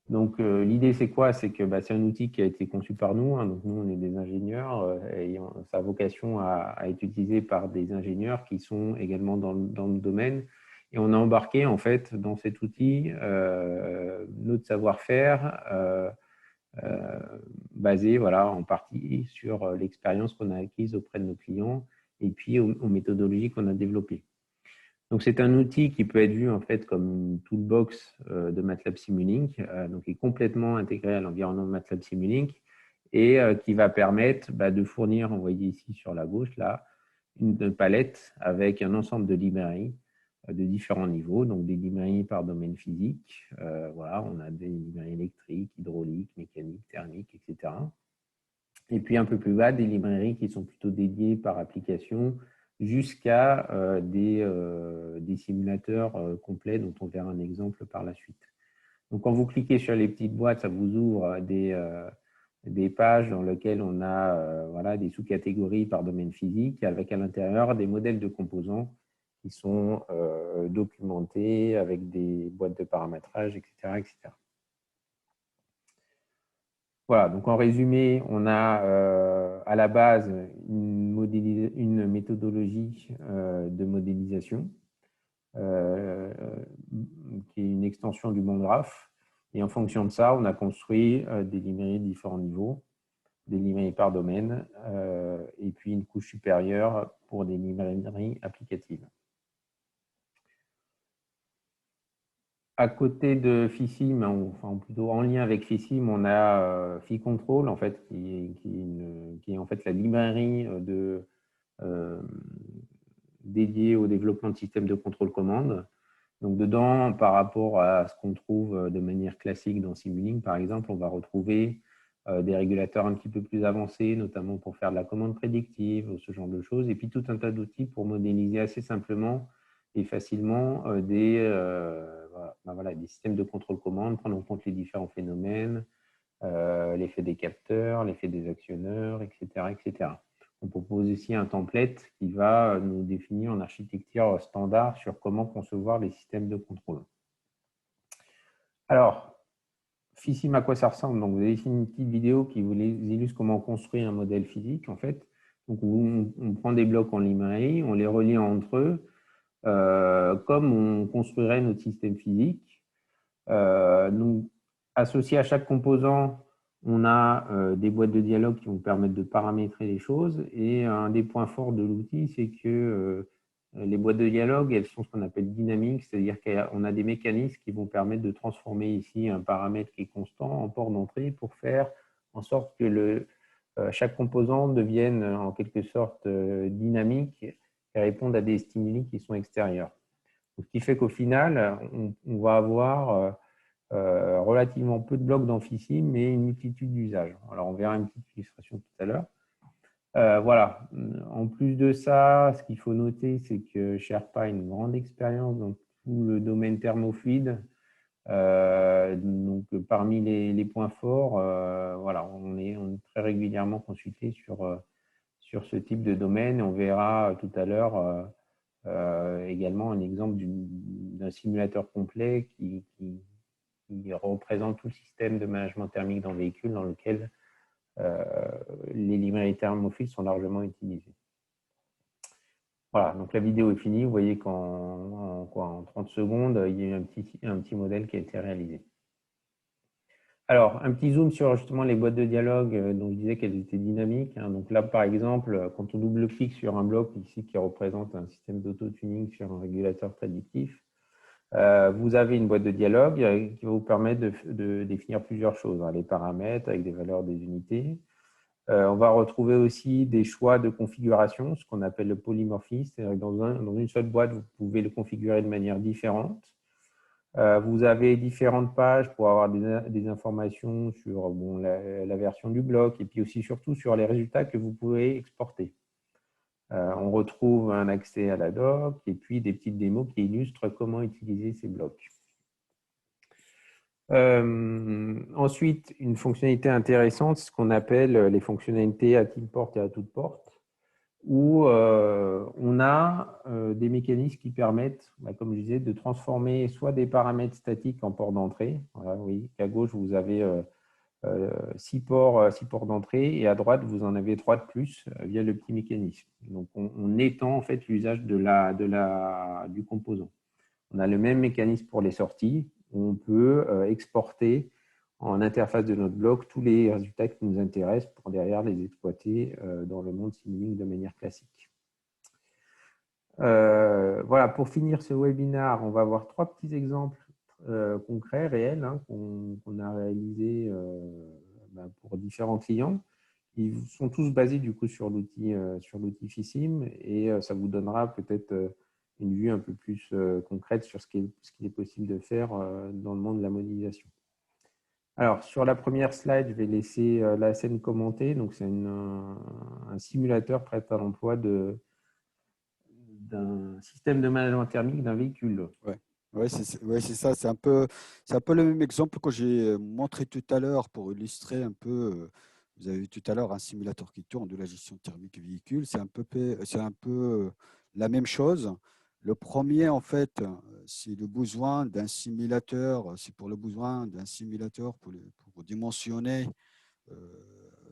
Donc, l'idée, c'est quoi? C'est que c'est un outil qui a été conçu par nous. Hein, donc, nous, on est des ingénieurs et ça a vocation à être utilisé par des ingénieurs qui sont également dans le domaine. Et on a embarqué, en fait, dans cet outil notre savoir-faire basé, voilà, en partie sur l'expérience qu'on a acquise auprès de nos clients et puis aux méthodologies qu'on a développées. Donc, c'est un outil qui peut être vu en fait comme une toolbox de MATLAB Simulink, donc qui est complètement intégré à l'environnement MATLAB Simulink et qui va permettre de fournir, vous voyez ici sur la gauche, là, une palette avec un ensemble de librairies de différents niveaux, donc des librairies par domaine physique. Voilà, on a des librairies électriques, hydrauliques, mécaniques, thermiques, etc. Et puis un peu plus bas, des librairies qui sont plutôt dédiées par application jusqu'à des simulateurs complets dont on verra un exemple par la suite. Donc, quand vous cliquez sur les petites boîtes, ça vous ouvre des pages dans lesquelles on a voilà, des sous-catégories par domaine physique avec à l'intérieur des modèles de composants qui sont documentés avec des boîtes de paramétrage, etc., etc. Voilà, donc en résumé, on a à la base une méthodologie de modélisation qui est une extension du bon graphe. Et en fonction de ça, on a construit des librairies de différents niveaux, des librairies par domaine, et puis une couche supérieure pour des librairies applicatives. À côté de FISIM, enfin plutôt en lien avec FISIM, on a FIControl, en fait, qui est en fait la librairie dédiée au développement de systèmes de contrôle-commande. Donc, dedans, par rapport à ce qu'on trouve de manière classique dans Simulink, par exemple, on va retrouver des régulateurs un petit peu plus avancés, notamment pour faire de la commande prédictive, ou ce genre de choses, et puis tout un tas d'outils pour modéliser assez simplement et facilement des systèmes de contrôle-commande, prendre en compte les différents phénomènes, l'effet des capteurs, l'effet des actionneurs, etc., etc. On propose ici un template qui va nous définir en architecture standard sur comment concevoir les systèmes de contrôle. Alors, FISIM, à quoi ça ressemble? Donc, vous avez ici une petite vidéo qui vous illustre comment on construit un modèle physique, en fait. Donc, on prend des blocs en librairie, on les relie entre eux. comme on construirait notre système physique. Donc, associé à chaque composant, on a des boîtes de dialogue qui vont permettre de paramétrer les choses. Et un des points forts de l'outil, c'est que les boîtes de dialogue, elles sont ce qu'on appelle dynamiques, c'est-à-dire qu'on a des mécanismes qui vont permettre de transformer ici un paramètre qui est constant en port d'entrée pour faire en sorte que chaque composant devienne en quelque sorte dynamique et réponde à des stimuli qui sont extérieurs. Ce qui fait qu'au final, on va avoir relativement peu de blocs d'amphicime, mais une multitude d'usages. Alors, on verra une petite illustration tout à l'heure. Voilà. En plus de ça, ce qu'il faut noter, c'est que Sherpa a une grande expérience dans tout le domaine thermofluide. Donc, parmi les points forts, voilà, on est très régulièrement consulté sur ce type de domaine. On verra tout à l'heure également un exemple d'un simulateur complet qui représente tout le système de management thermique dans le véhicule dans lequel les librairies thermophiles sont largement utilisées. Voilà, donc la vidéo est finie. Vous voyez qu'en 30 secondes, il y a eu un petit modèle qui a été réalisé. Alors, un petit zoom sur justement les boîtes de dialogue dont je disais qu'elles étaient dynamiques. Hein. Donc là, par exemple, quand on double-clique sur un bloc ici qui représente un système d'auto-tuning sur un régulateur prédictif, vous avez une boîte de dialogue qui va vous permettre de définir plusieurs choses, hein, les paramètres avec des valeurs des unités. On va retrouver aussi des choix de configuration, ce qu'on appelle le polymorphisme. Dans une seule boîte, vous pouvez le configurer de manière différente. Vous avez différentes pages pour avoir des informations sur la version du bloc et puis aussi surtout sur les résultats que vous pouvez exporter. On retrouve un accès à la doc et puis des petites démos qui illustrent comment utiliser ces blocs. Ensuite, une fonctionnalité intéressante, c'est ce qu'on appelle les fonctionnalités à toute porte et à toute porte, où on a des mécanismes qui permettent, comme je disais, de transformer soit des paramètres statiques en ports d'entrée. Voilà, oui, à gauche, vous avez 6 ports d'entrée et à droite, vous en avez 3 de plus via le petit mécanisme. Donc, on étend en fait l'usage du composant. On a le même mécanisme pour les sorties. On peut exporter en interface de notre bloc tous les résultats qui nous intéressent pour derrière les exploiter dans le monde Simulink de manière classique. Voilà, pour finir ce webinaire, on va avoir 3 petits exemples concrets, réels, hein, qu'on a réalisés pour différents clients. Ils sont tous basés du coup sur l'outil FISIM et ça vous donnera peut-être une vue un peu plus concrète sur ce qu'il est possible de faire dans le monde de la modélisation. Alors, sur la première slide, je vais laisser la scène commentée. Donc, c'est un simulateur prêt à l'emploi d'un système de management thermique d'un véhicule. Ouais, c'est ça. C'est un peu le même exemple que j'ai montré tout à l'heure pour illustrer un peu. Vous avez vu tout à l'heure un simulateur qui tourne de la gestion thermique véhicule. C'est un peu la même chose. Le premier, en fait, c'est le besoin d'un simulateur. C'est pour le besoin d'un simulateur pour dimensionner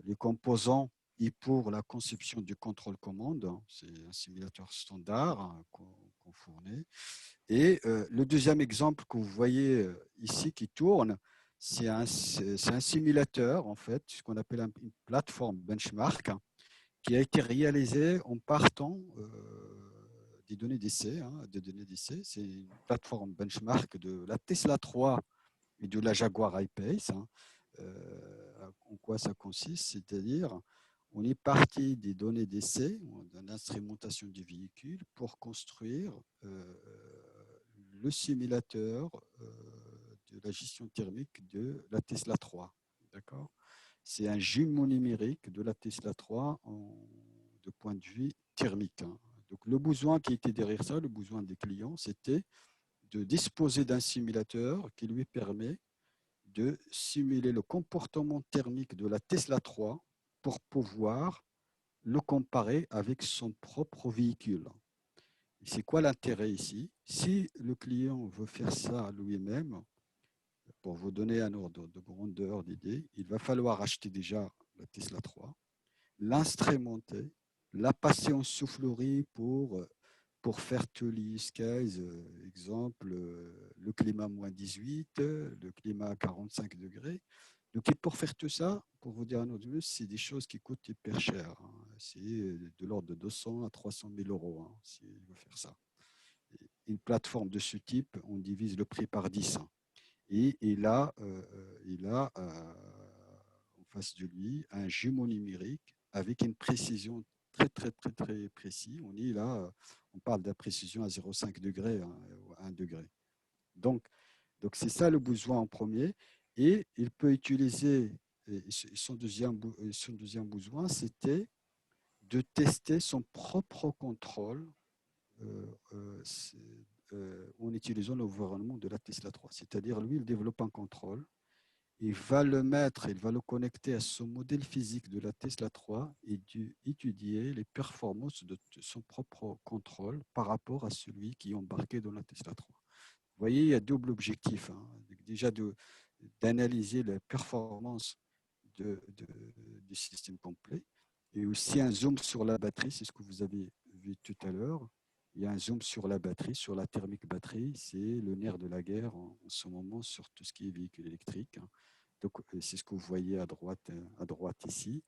les composants et pour la conception du contrôle-commande. C'est un simulateur standard qu'on fournit. Et le deuxième exemple que vous voyez ici qui tourne, c'est un simulateur, en fait, ce qu'on appelle une plateforme benchmark, qui a été réalisée en partant des données d'essai. C'est une plateforme benchmark de la Tesla 3 et de la Jaguar I-Pace. En quoi ça consiste? C'est-à-dire, on est parti des données d'essai, de l'instrumentation du véhicule, pour construire le simulateur de la gestion thermique de la Tesla 3. D'accord? C'est un jumeau numérique de la Tesla 3 de point de vue thermique. Hein. Donc, le besoin qui était derrière ça, le besoin des clients, c'était de disposer d'un simulateur qui lui permet de simuler le comportement thermique de la Tesla 3 pour pouvoir le comparer avec son propre véhicule. C'est quoi l'intérêt ici? Si le client veut faire ça lui-même, pour vous donner un ordre de grandeur d'idée, il va falloir acheter déjà la Tesla 3, l'instrumenter, la passer en soufflerie pour pour faire tous les use cases, exemple, le climat -18, le climat à 45 degrés. Donc, et pour faire tout ça, pour vous dire un autre plus, c'est des choses qui coûtent hyper cher, hein. C'est de l'ordre de 200 à 300 000 euros, hein, si on veut faire ça. Une plateforme de ce type, on divise le prix par 10, hein. Et il a en face de lui un jumeau numérique avec une précision très, très, très, très précise. On est là, on parle de la précision à 0,5 degré, hein, ou 1 degré. Donc, c'est ça le besoin en premier. Et il peut utiliser, son deuxième besoin, c'était de tester son propre contrôle euh, euh, en utilisant l'environnement de la Tesla 3. C'est-à-dire, lui, il développe un contrôle, il va le connecter à son modèle physique de la Tesla 3 et étudier les performances de son propre contrôle par rapport à celui qui est embarqué dans la Tesla 3. Vous voyez, il y a double objectif, hein. Déjà d'analyser les performances du système complet et aussi un zoom sur la batterie, c'est ce que vous avez vu tout à l'heure. Il y a un zoom sur la batterie, sur la thermique batterie. C'est le nerf de la guerre en ce moment sur tout ce qui est véhicule électrique, hein. Donc, c'est ce que vous voyez à droite ici.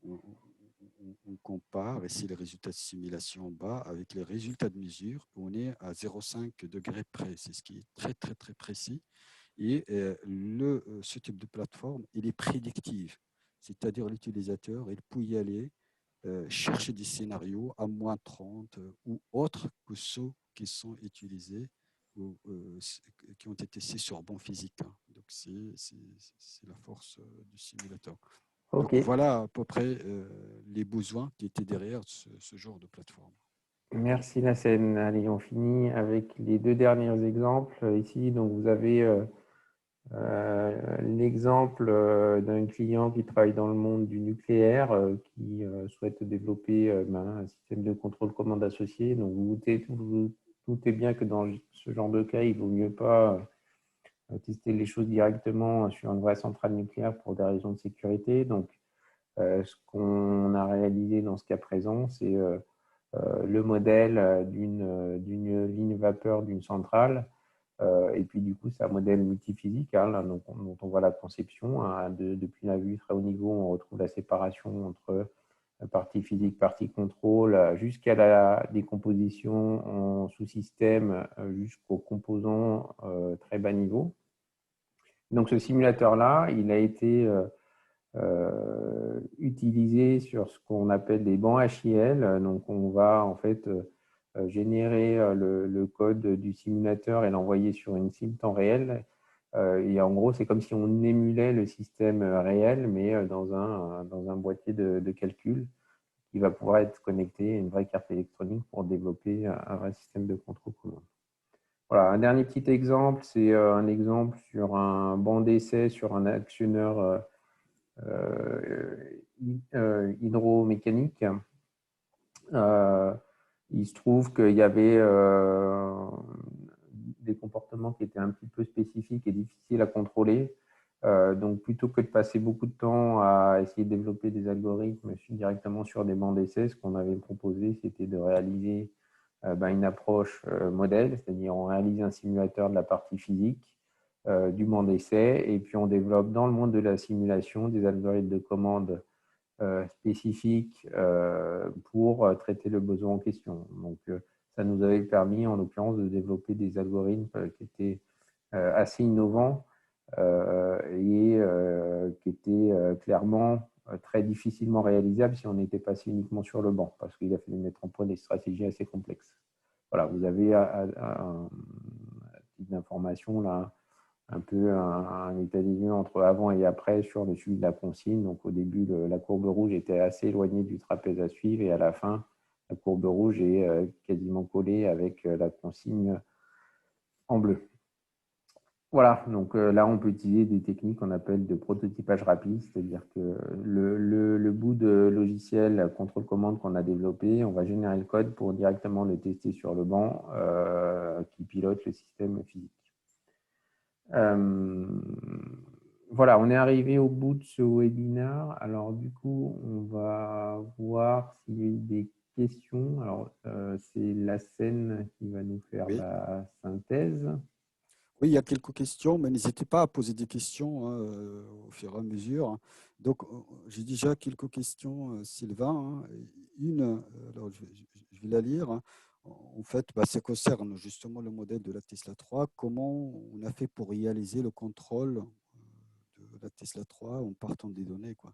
On compare ici les résultats de simulation en bas avec les résultats de mesure. On est à 0,5 degrés près. C'est ce qui est très, très, très précis. Et ce type de plateforme, il est prédictive. C'est-à-dire l'utilisateur, il peut y aller chercher des scénarios à -30 ou autres que ceux qui sont utilisés ou qui ont été testés sur banc physique, hein. Donc, c'est la force du simulateur. Ok, Donc, voilà à peu près les besoins qui étaient derrière ce genre de plateforme. merci Nassen. Allez, on finit avec les deux derniers exemples ici. Donc, vous avez l'exemple d'un client qui travaille dans le monde du nucléaire, qui souhaite développer un système de contrôle commande associé. Donc, vous doutez bien que dans ce genre de cas, il vaut mieux pas tester les choses directement sur une vraie centrale nucléaire pour des raisons de sécurité. Donc, ce qu'on a réalisé dans ce cas présent, c'est le modèle d'une ligne vapeur d'une centrale. Et puis, du coup, c'est un modèle multiphysique, hein, là, dont on voit la conception, hein. Depuis la vue très haut niveau, on retrouve la séparation entre la partie physique, partie contrôle, jusqu'à la décomposition en sous-système, jusqu'aux composants très bas niveau. Donc, ce simulateur-là, il a été utilisé sur ce qu'on appelle des bancs HIL. Donc, on va en fait générer le code du simulateur et l'envoyer sur une sim temps réel. Et en gros, c'est comme si on émulait le système réel, mais dans un boîtier de calcul qui va pouvoir être connecté à une vraie carte électronique pour développer un vrai système de contrôle commande. Voilà, un dernier petit exemple, c'est un exemple sur un banc d'essai sur un actionneur hydromécanique. Il se trouve qu'il y avait des comportements qui étaient un petit peu spécifiques et difficiles à contrôler. Donc, plutôt que de passer beaucoup de temps à essayer de développer des algorithmes directement sur des bancs d'essai, ce qu'on avait proposé, c'était de réaliser une approche modèle, c'est-à-dire on réalise un simulateur de la partie physique du banc d'essai, et puis on développe dans le monde de la simulation des algorithmes de commande spécifiques pour traiter le besoin en question. Donc, ça nous avait permis, en l'occurrence, de développer des algorithmes qui étaient assez innovants et qui étaient clairement très difficilement réalisables si on n'était passé uniquement sur le banc, parce qu'il a fallu mettre en place des stratégies assez complexes. Voilà, vous avez un type d'information là, un peu un état des lieux entre avant et après sur le suivi de la consigne. Donc, au début, la courbe rouge était assez éloignée du trapèze à suivre, et à la fin, la courbe rouge est quasiment collée avec la consigne en bleu. Voilà, donc là, on peut utiliser des techniques qu'on appelle de prototypage rapide, c'est-à-dire que le bout de logiciel contrôle-commande qu'on a développé, on va générer le code pour directement le tester sur le banc qui pilote le système physique. Voilà, on est arrivé au bout de ce webinaire. Alors, du coup, on va voir s'il y a eu des questions. Alors, c'est la scène qui va nous faire Oui. la synthèse. Oui, il y a quelques questions, mais n'hésitez pas à poser des questions hein, au fur et à mesure. Donc, j'ai déjà quelques questions, Sylvain. Hein. Une, alors je vais la lire. Hein. En fait, bah, ça concerne justement le modèle de la Tesla 3. Comment on a fait pour réaliser le contrôle de la Tesla 3 en partant des données, quoi.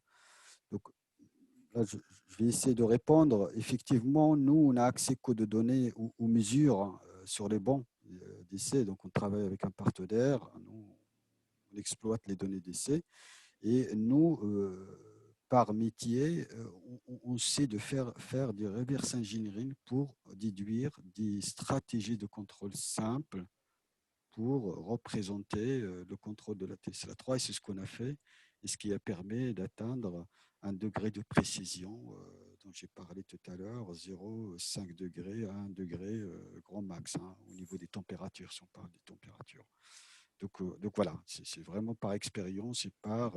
Donc, là, je vais essayer de répondre. Effectivement, nous, on a accès qu'aux de données ou mesures hein, sur les bancs d'essai. Donc, on travaille avec un partenaire. Nous, on exploite les données d'essai. Et nous, par métier, on sait de faire du reverse engineering pour déduire des stratégies de contrôle simples pour représenter le contrôle de la Tesla 3. Et c'est ce qu'on a fait et ce qui a permis d'atteindre un degré de précision dont j'ai parlé tout à l'heure, 0,5 degrés à 1 degré grand max hein, au niveau des températures, si on parle des températures. Donc voilà, c'est vraiment par expérience et par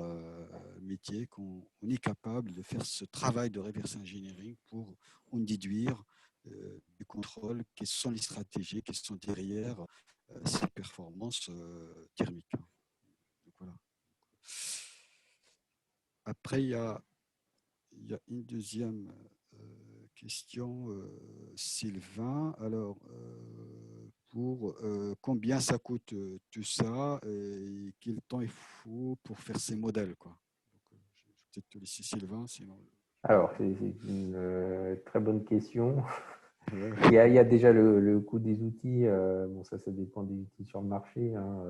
métier qu'on est capable de faire ce travail de reverse engineering pour en déduire du contrôle, quelles sont les stratégies, quelles sont derrière ces performances thermiques. Donc voilà. Après, il y a une deuxième question, Sylvain. Alors, pour combien ça coûte tout ça et quel temps il faut pour faire ces modèles, quoi. Donc, je vais peut-être te laisser Sylvain, sinon. Alors, c'est une très bonne question. Ouais. Il y a déjà le coût des outils. Bon, ça dépend des outils sur le marché. Hein.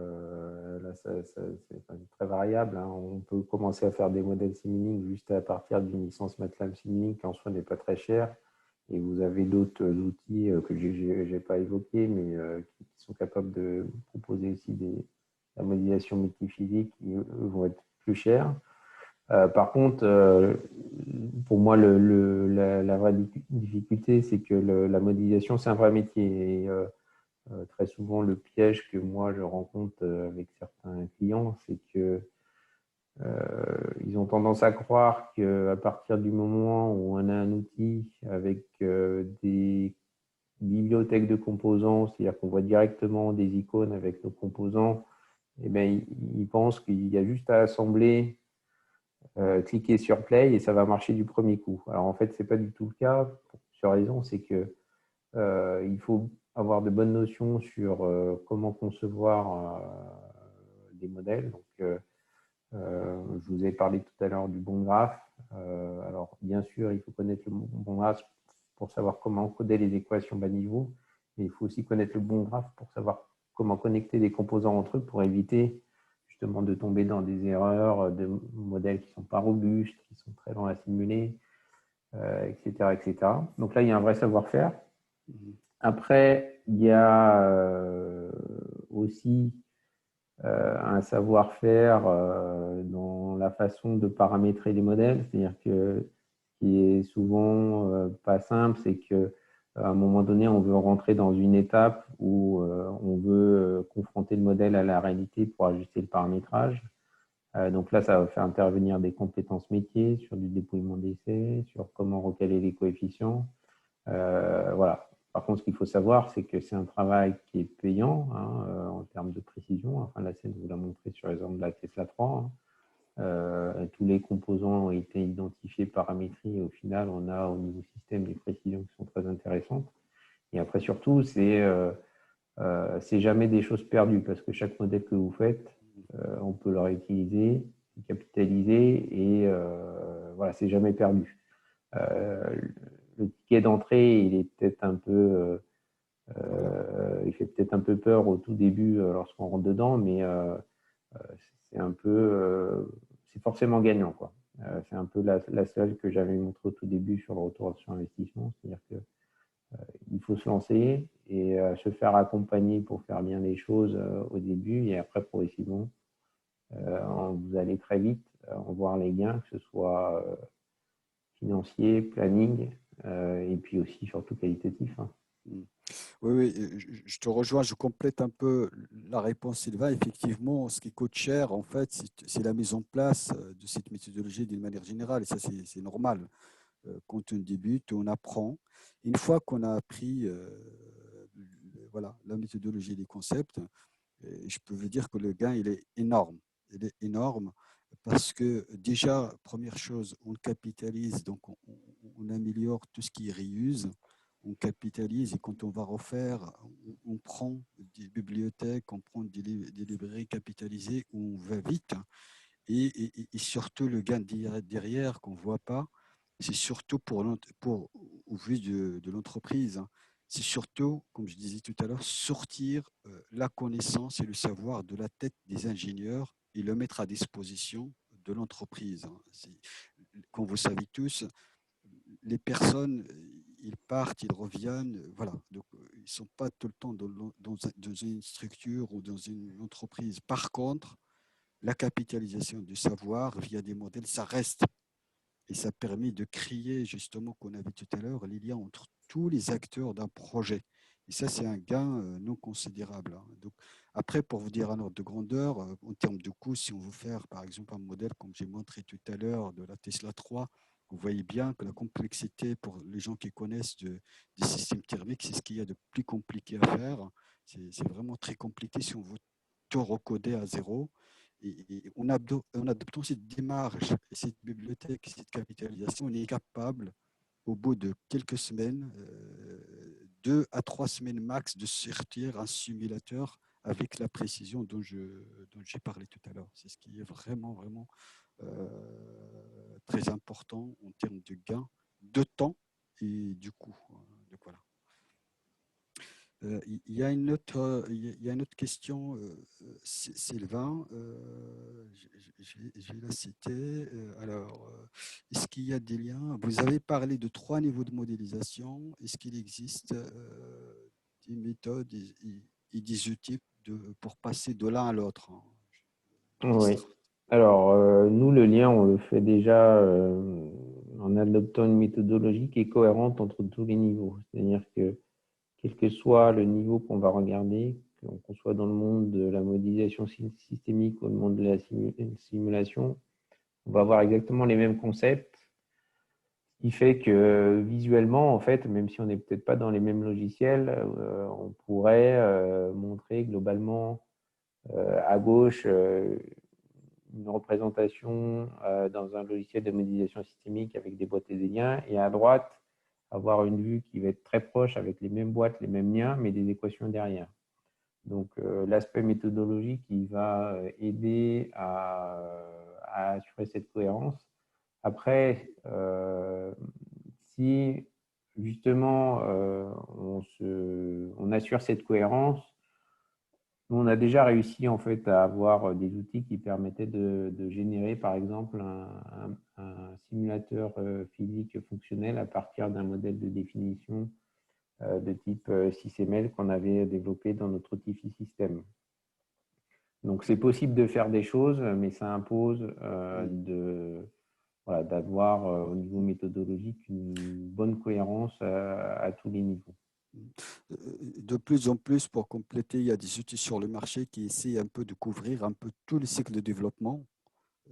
Là, c'est très variable. Hein. On peut commencer à faire des modèles Simulink juste à partir d'une licence MATLAB Simulink qui en soi n'est pas très chère. Et vous avez d'autres outils que je n'ai pas évoqués, mais qui sont capables de proposer aussi la modélisation multiphysique qui eux, vont être plus chers. Par contre, pour moi, la vraie difficulté, c'est que la modélisation, c'est un vrai métier. Et très souvent, le piège que moi, je rencontre avec certains clients, c'est que ils ont tendance à croire qu'à partir du moment où on a un outil avec des bibliothèques de composants, c'est-à-dire qu'on voit directement des icônes avec nos composants, eh bien, ils pensent qu'il y a juste à assembler cliquer sur Play et ça va marcher du premier coup. Alors en fait, ce n'est pas du tout le cas. Pour plusieurs raisons, c'est que il faut avoir de bonnes notions sur comment concevoir des modèles. Donc, je vous ai parlé tout à l'heure du bon graphe. Alors, bien sûr, il faut connaître le bon graphe pour savoir comment coder les équations bas niveau, mais il faut aussi connaître le bon graphe pour savoir comment connecter des composants entre eux pour éviter justement de tomber dans des erreurs de modèles qui ne sont pas robustes, qui sont très lents à simuler, etc., etc. Donc là, il y a un vrai savoir-faire. Après, il y a aussi un savoir-faire dans la façon de paramétrer les modèles, c'est-à-dire que ce qui est souvent pas simple, c'est que à un moment donné, on veut rentrer dans une étape où on veut confronter le modèle à la réalité pour ajuster le paramétrage. Donc là, ça va faire intervenir des compétences métiers sur du dépouillement d'essais, sur comment recaler les coefficients. Voilà. Par contre, ce qu'il faut savoir, c'est que c'est un travail qui est payant hein, en termes de précision. Enfin, la scène vous l'a montré sur l'exemple de la Tesla 3. Hein. Tous les composants ont été identifiés, paramétrés. Et au final, on a au niveau système des précisions qui sont très intéressantes. Et après, surtout, c'est jamais des choses perdues parce que chaque modèle que vous faites, on peut le réutiliser, capitaliser et voilà, c'est jamais perdu. Le ticket d'entrée, il est peut-être un peu, il fait peut-être un peu peur au tout début lorsqu'on rentre dedans, mais c'est un peu, c'est forcément gagnant, quoi. C'est un peu la seule que j'avais montré au tout début sur le retour sur investissement, c'est-à-dire que il faut se lancer et se faire accompagner pour faire bien les choses au début et après progressivement, vous allez très vite en voir les gains, que ce soit financier, planning et puis aussi surtout qualitatif. Hein. Oui, je te rejoins, je complète un peu la réponse, Sylvain. Effectivement, ce qui coûte cher, en fait, c'est la mise en place de cette méthodologie d'une manière générale, et ça, c'est normal. quand on débute, on apprend. Une fois qu'on a appris voilà, la méthodologie des concepts, je peux vous dire que le gain, il est énorme. Il est énorme parce que déjà, première chose, on capitalise, donc on améliore tout ce qui est reuse, on capitalise et quand on va refaire, on prend des bibliothèques, on prend des librairies capitalisées où on va vite. Et surtout, le gain derrière qu'on ne voit pas, c'est surtout au vu de l'entreprise. C'est surtout, comme je disais tout à l'heure, sortir la connaissance et le savoir de la tête des ingénieurs et le mettre à disposition de l'entreprise. Comme vous savez tous, les personnes, ils partent, ils reviennent, voilà. Donc, ils ne sont pas tout le temps dans une structure ou dans une entreprise. Par contre, la capitalisation du savoir via des modèles, ça reste. Et ça permet de créer, justement, qu'on avait tout à l'heure, les liens entre tous les acteurs d'un projet. Et ça, c'est un gain non considérable. Donc, après, pour vous dire un ordre de grandeur, en termes de coût, si on veut faire, par exemple, un modèle, comme j'ai montré tout à l'heure, de la Tesla 3, vous voyez bien que la complexité, pour les gens qui connaissent des systèmes thermiques, c'est ce qu'il y a de plus compliqué à faire. C'est vraiment très compliqué si on veut tout recoder à zéro. Et en adoptant cette démarche, cette bibliothèque, cette capitalisation, on est capable, au bout de quelques semaines, 2 à 3 semaines max, de sortir un simulateur avec la précision dont j'ai parlé tout à l'heure. C'est ce qui est vraiment, vraiment très important en termes de gain de temps et du coût. Donc voilà. Il y a une autre question, Sylvain. Je vais la citer. Alors, est-ce qu'il y a des liens? Vous avez parlé de 3 niveaux de modélisation. Est-ce qu'il existe des méthodes et des outils pour passer de l'un à l'autre? Oui. Alors, nous, le lien, on le fait déjà en adoptant une méthodologie qui est cohérente entre tous les niveaux. C'est-à-dire que quel que soit le niveau qu'on va regarder, qu'on soit dans le monde de la modélisation systémique ou le monde de la simulation, on va avoir exactement les mêmes concepts, ce qui fait que visuellement, en fait, même si on n'est peut-être pas dans les mêmes logiciels, on pourrait montrer globalement à gauche une représentation dans un logiciel de modélisation systémique avec des boîtes et des liens, et à droite, avoir une vue qui va être très proche avec les mêmes boîtes, les mêmes liens, mais des équations derrière. Donc, l'aspect méthodologique qui va aider à assurer cette cohérence. Après, si justement on assure cette cohérence, on a déjà réussi en fait à avoir des outils qui permettaient de générer par exemple un simulateur physique fonctionnel à partir d'un modèle de définition de type SysML qu'on avait développé dans notre outil système. Donc c'est possible de faire des choses, mais ça impose d'avoir au niveau méthodologique une bonne cohérence à tous les niveaux. De plus en plus, pour compléter, il y a des outils sur le marché qui essaient un peu de couvrir un peu tout le cycle de développement,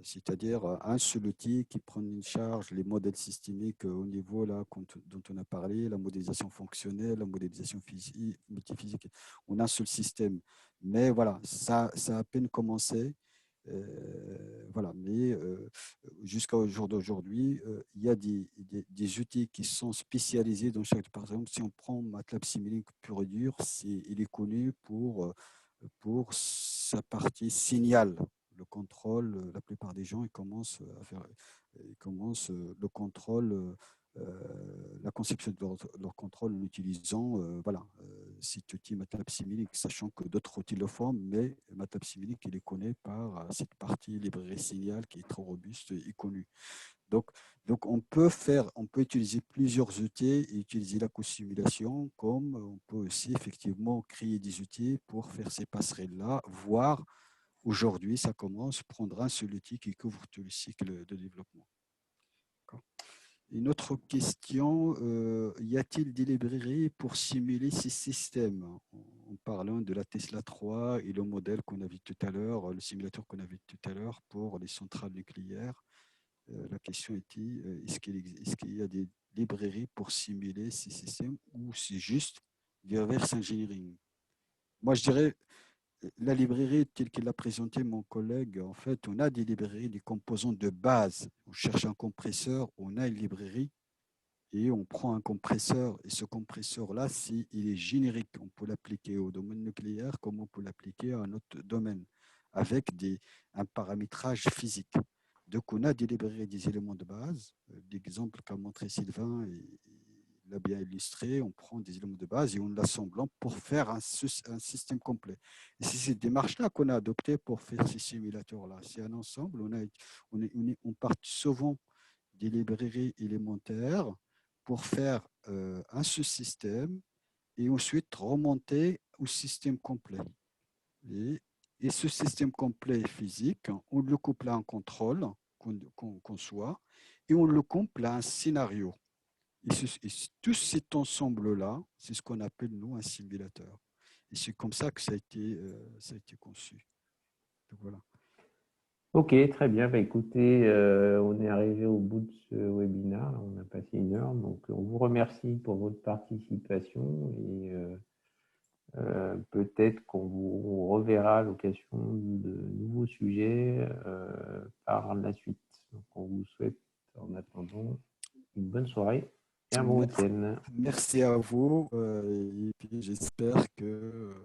c'est-à-dire un seul outil qui prend en charge les modèles systémiques au niveau là, dont on a parlé, la modélisation fonctionnelle, la modélisation multiphysique, on a un seul système. Mais voilà, ça a à peine commencé. Voilà, mais jusqu'au jour d'aujourd'hui, il y a des outils qui sont spécialisés dans chaque. Par exemple, si on prend MATLAB Simulink pur et dur, il est connu pour sa partie signal, le contrôle. La plupart des gens ils commencent le contrôle, la conception de leur contrôle en utilisant cet outil MATLAB Simulink, sachant que d'autres outils le font, mais MATLAB Simulink il est connu par cette partie librairie signal qui est trop robuste et connue. Donc on peut utiliser plusieurs outils et utiliser la co-simulation, comme on peut aussi effectivement créer des outils pour faire ces passerelles-là, voire aujourd'hui, ça commence à prendre un seul outil qui couvre tout le cycle de développement. Une autre question, y a-t-il des librairies pour simuler ces systèmes en parlant de la Tesla 3 et le modèle qu'on a vu tout à l'heure, le simulateur qu'on a vu tout à l'heure pour les centrales nucléaires? La question était, est-ce qu'il y a des librairies pour simuler ces systèmes ou c'est juste du reverse engineering? Moi, je dirais, la librairie telle qu'il l'a présenté mon collègue, en fait, on a des librairies, des composants de base. On cherche un compresseur, on a une librairie et on prend un compresseur. Et ce compresseur-là, il est générique. On peut l'appliquer au domaine nucléaire comme on peut l'appliquer à un autre domaine avec un paramétrage physique. Donc, on a des librairies, des éléments de base. L'exemple qu'a montré Sylvain, il l'a bien illustré. On prend des éléments de base et on l'assemble pour faire un système complet. Et c'est cette démarche-là qu'on a adoptée pour faire ces simulateurs-là. C'est un ensemble. On part souvent des librairies élémentaires pour faire un sous-système et ensuite remonter au système complet. Et, et ce système complet physique, on le couple à un contrôle qu'on soit et on le couple à un scénario. Et tout cet ensemble-là, c'est ce qu'on appelle, nous, un simulateur. Et c'est comme ça que ça a été conçu. Donc, voilà. Ok, très bien. Bah, écoutez, on est arrivé au bout de ce webinaire. Là, on a passé 1 heure. Donc, on vous remercie pour votre participation et peut-être qu'on vous reverra à l'occasion de nouveaux sujets par la suite. Donc, on vous souhaite en attendant une bonne soirée et un bon week-end. Merci à vous. Et puis j'espère que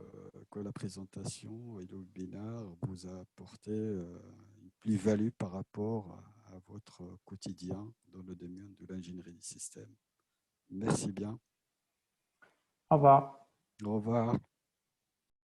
la présentation et le webinaire vous a apporté une plus-value par rapport à votre quotidien dans le domaine de l'ingénierie des systèmes. Merci bien. Au revoir. Au revoir.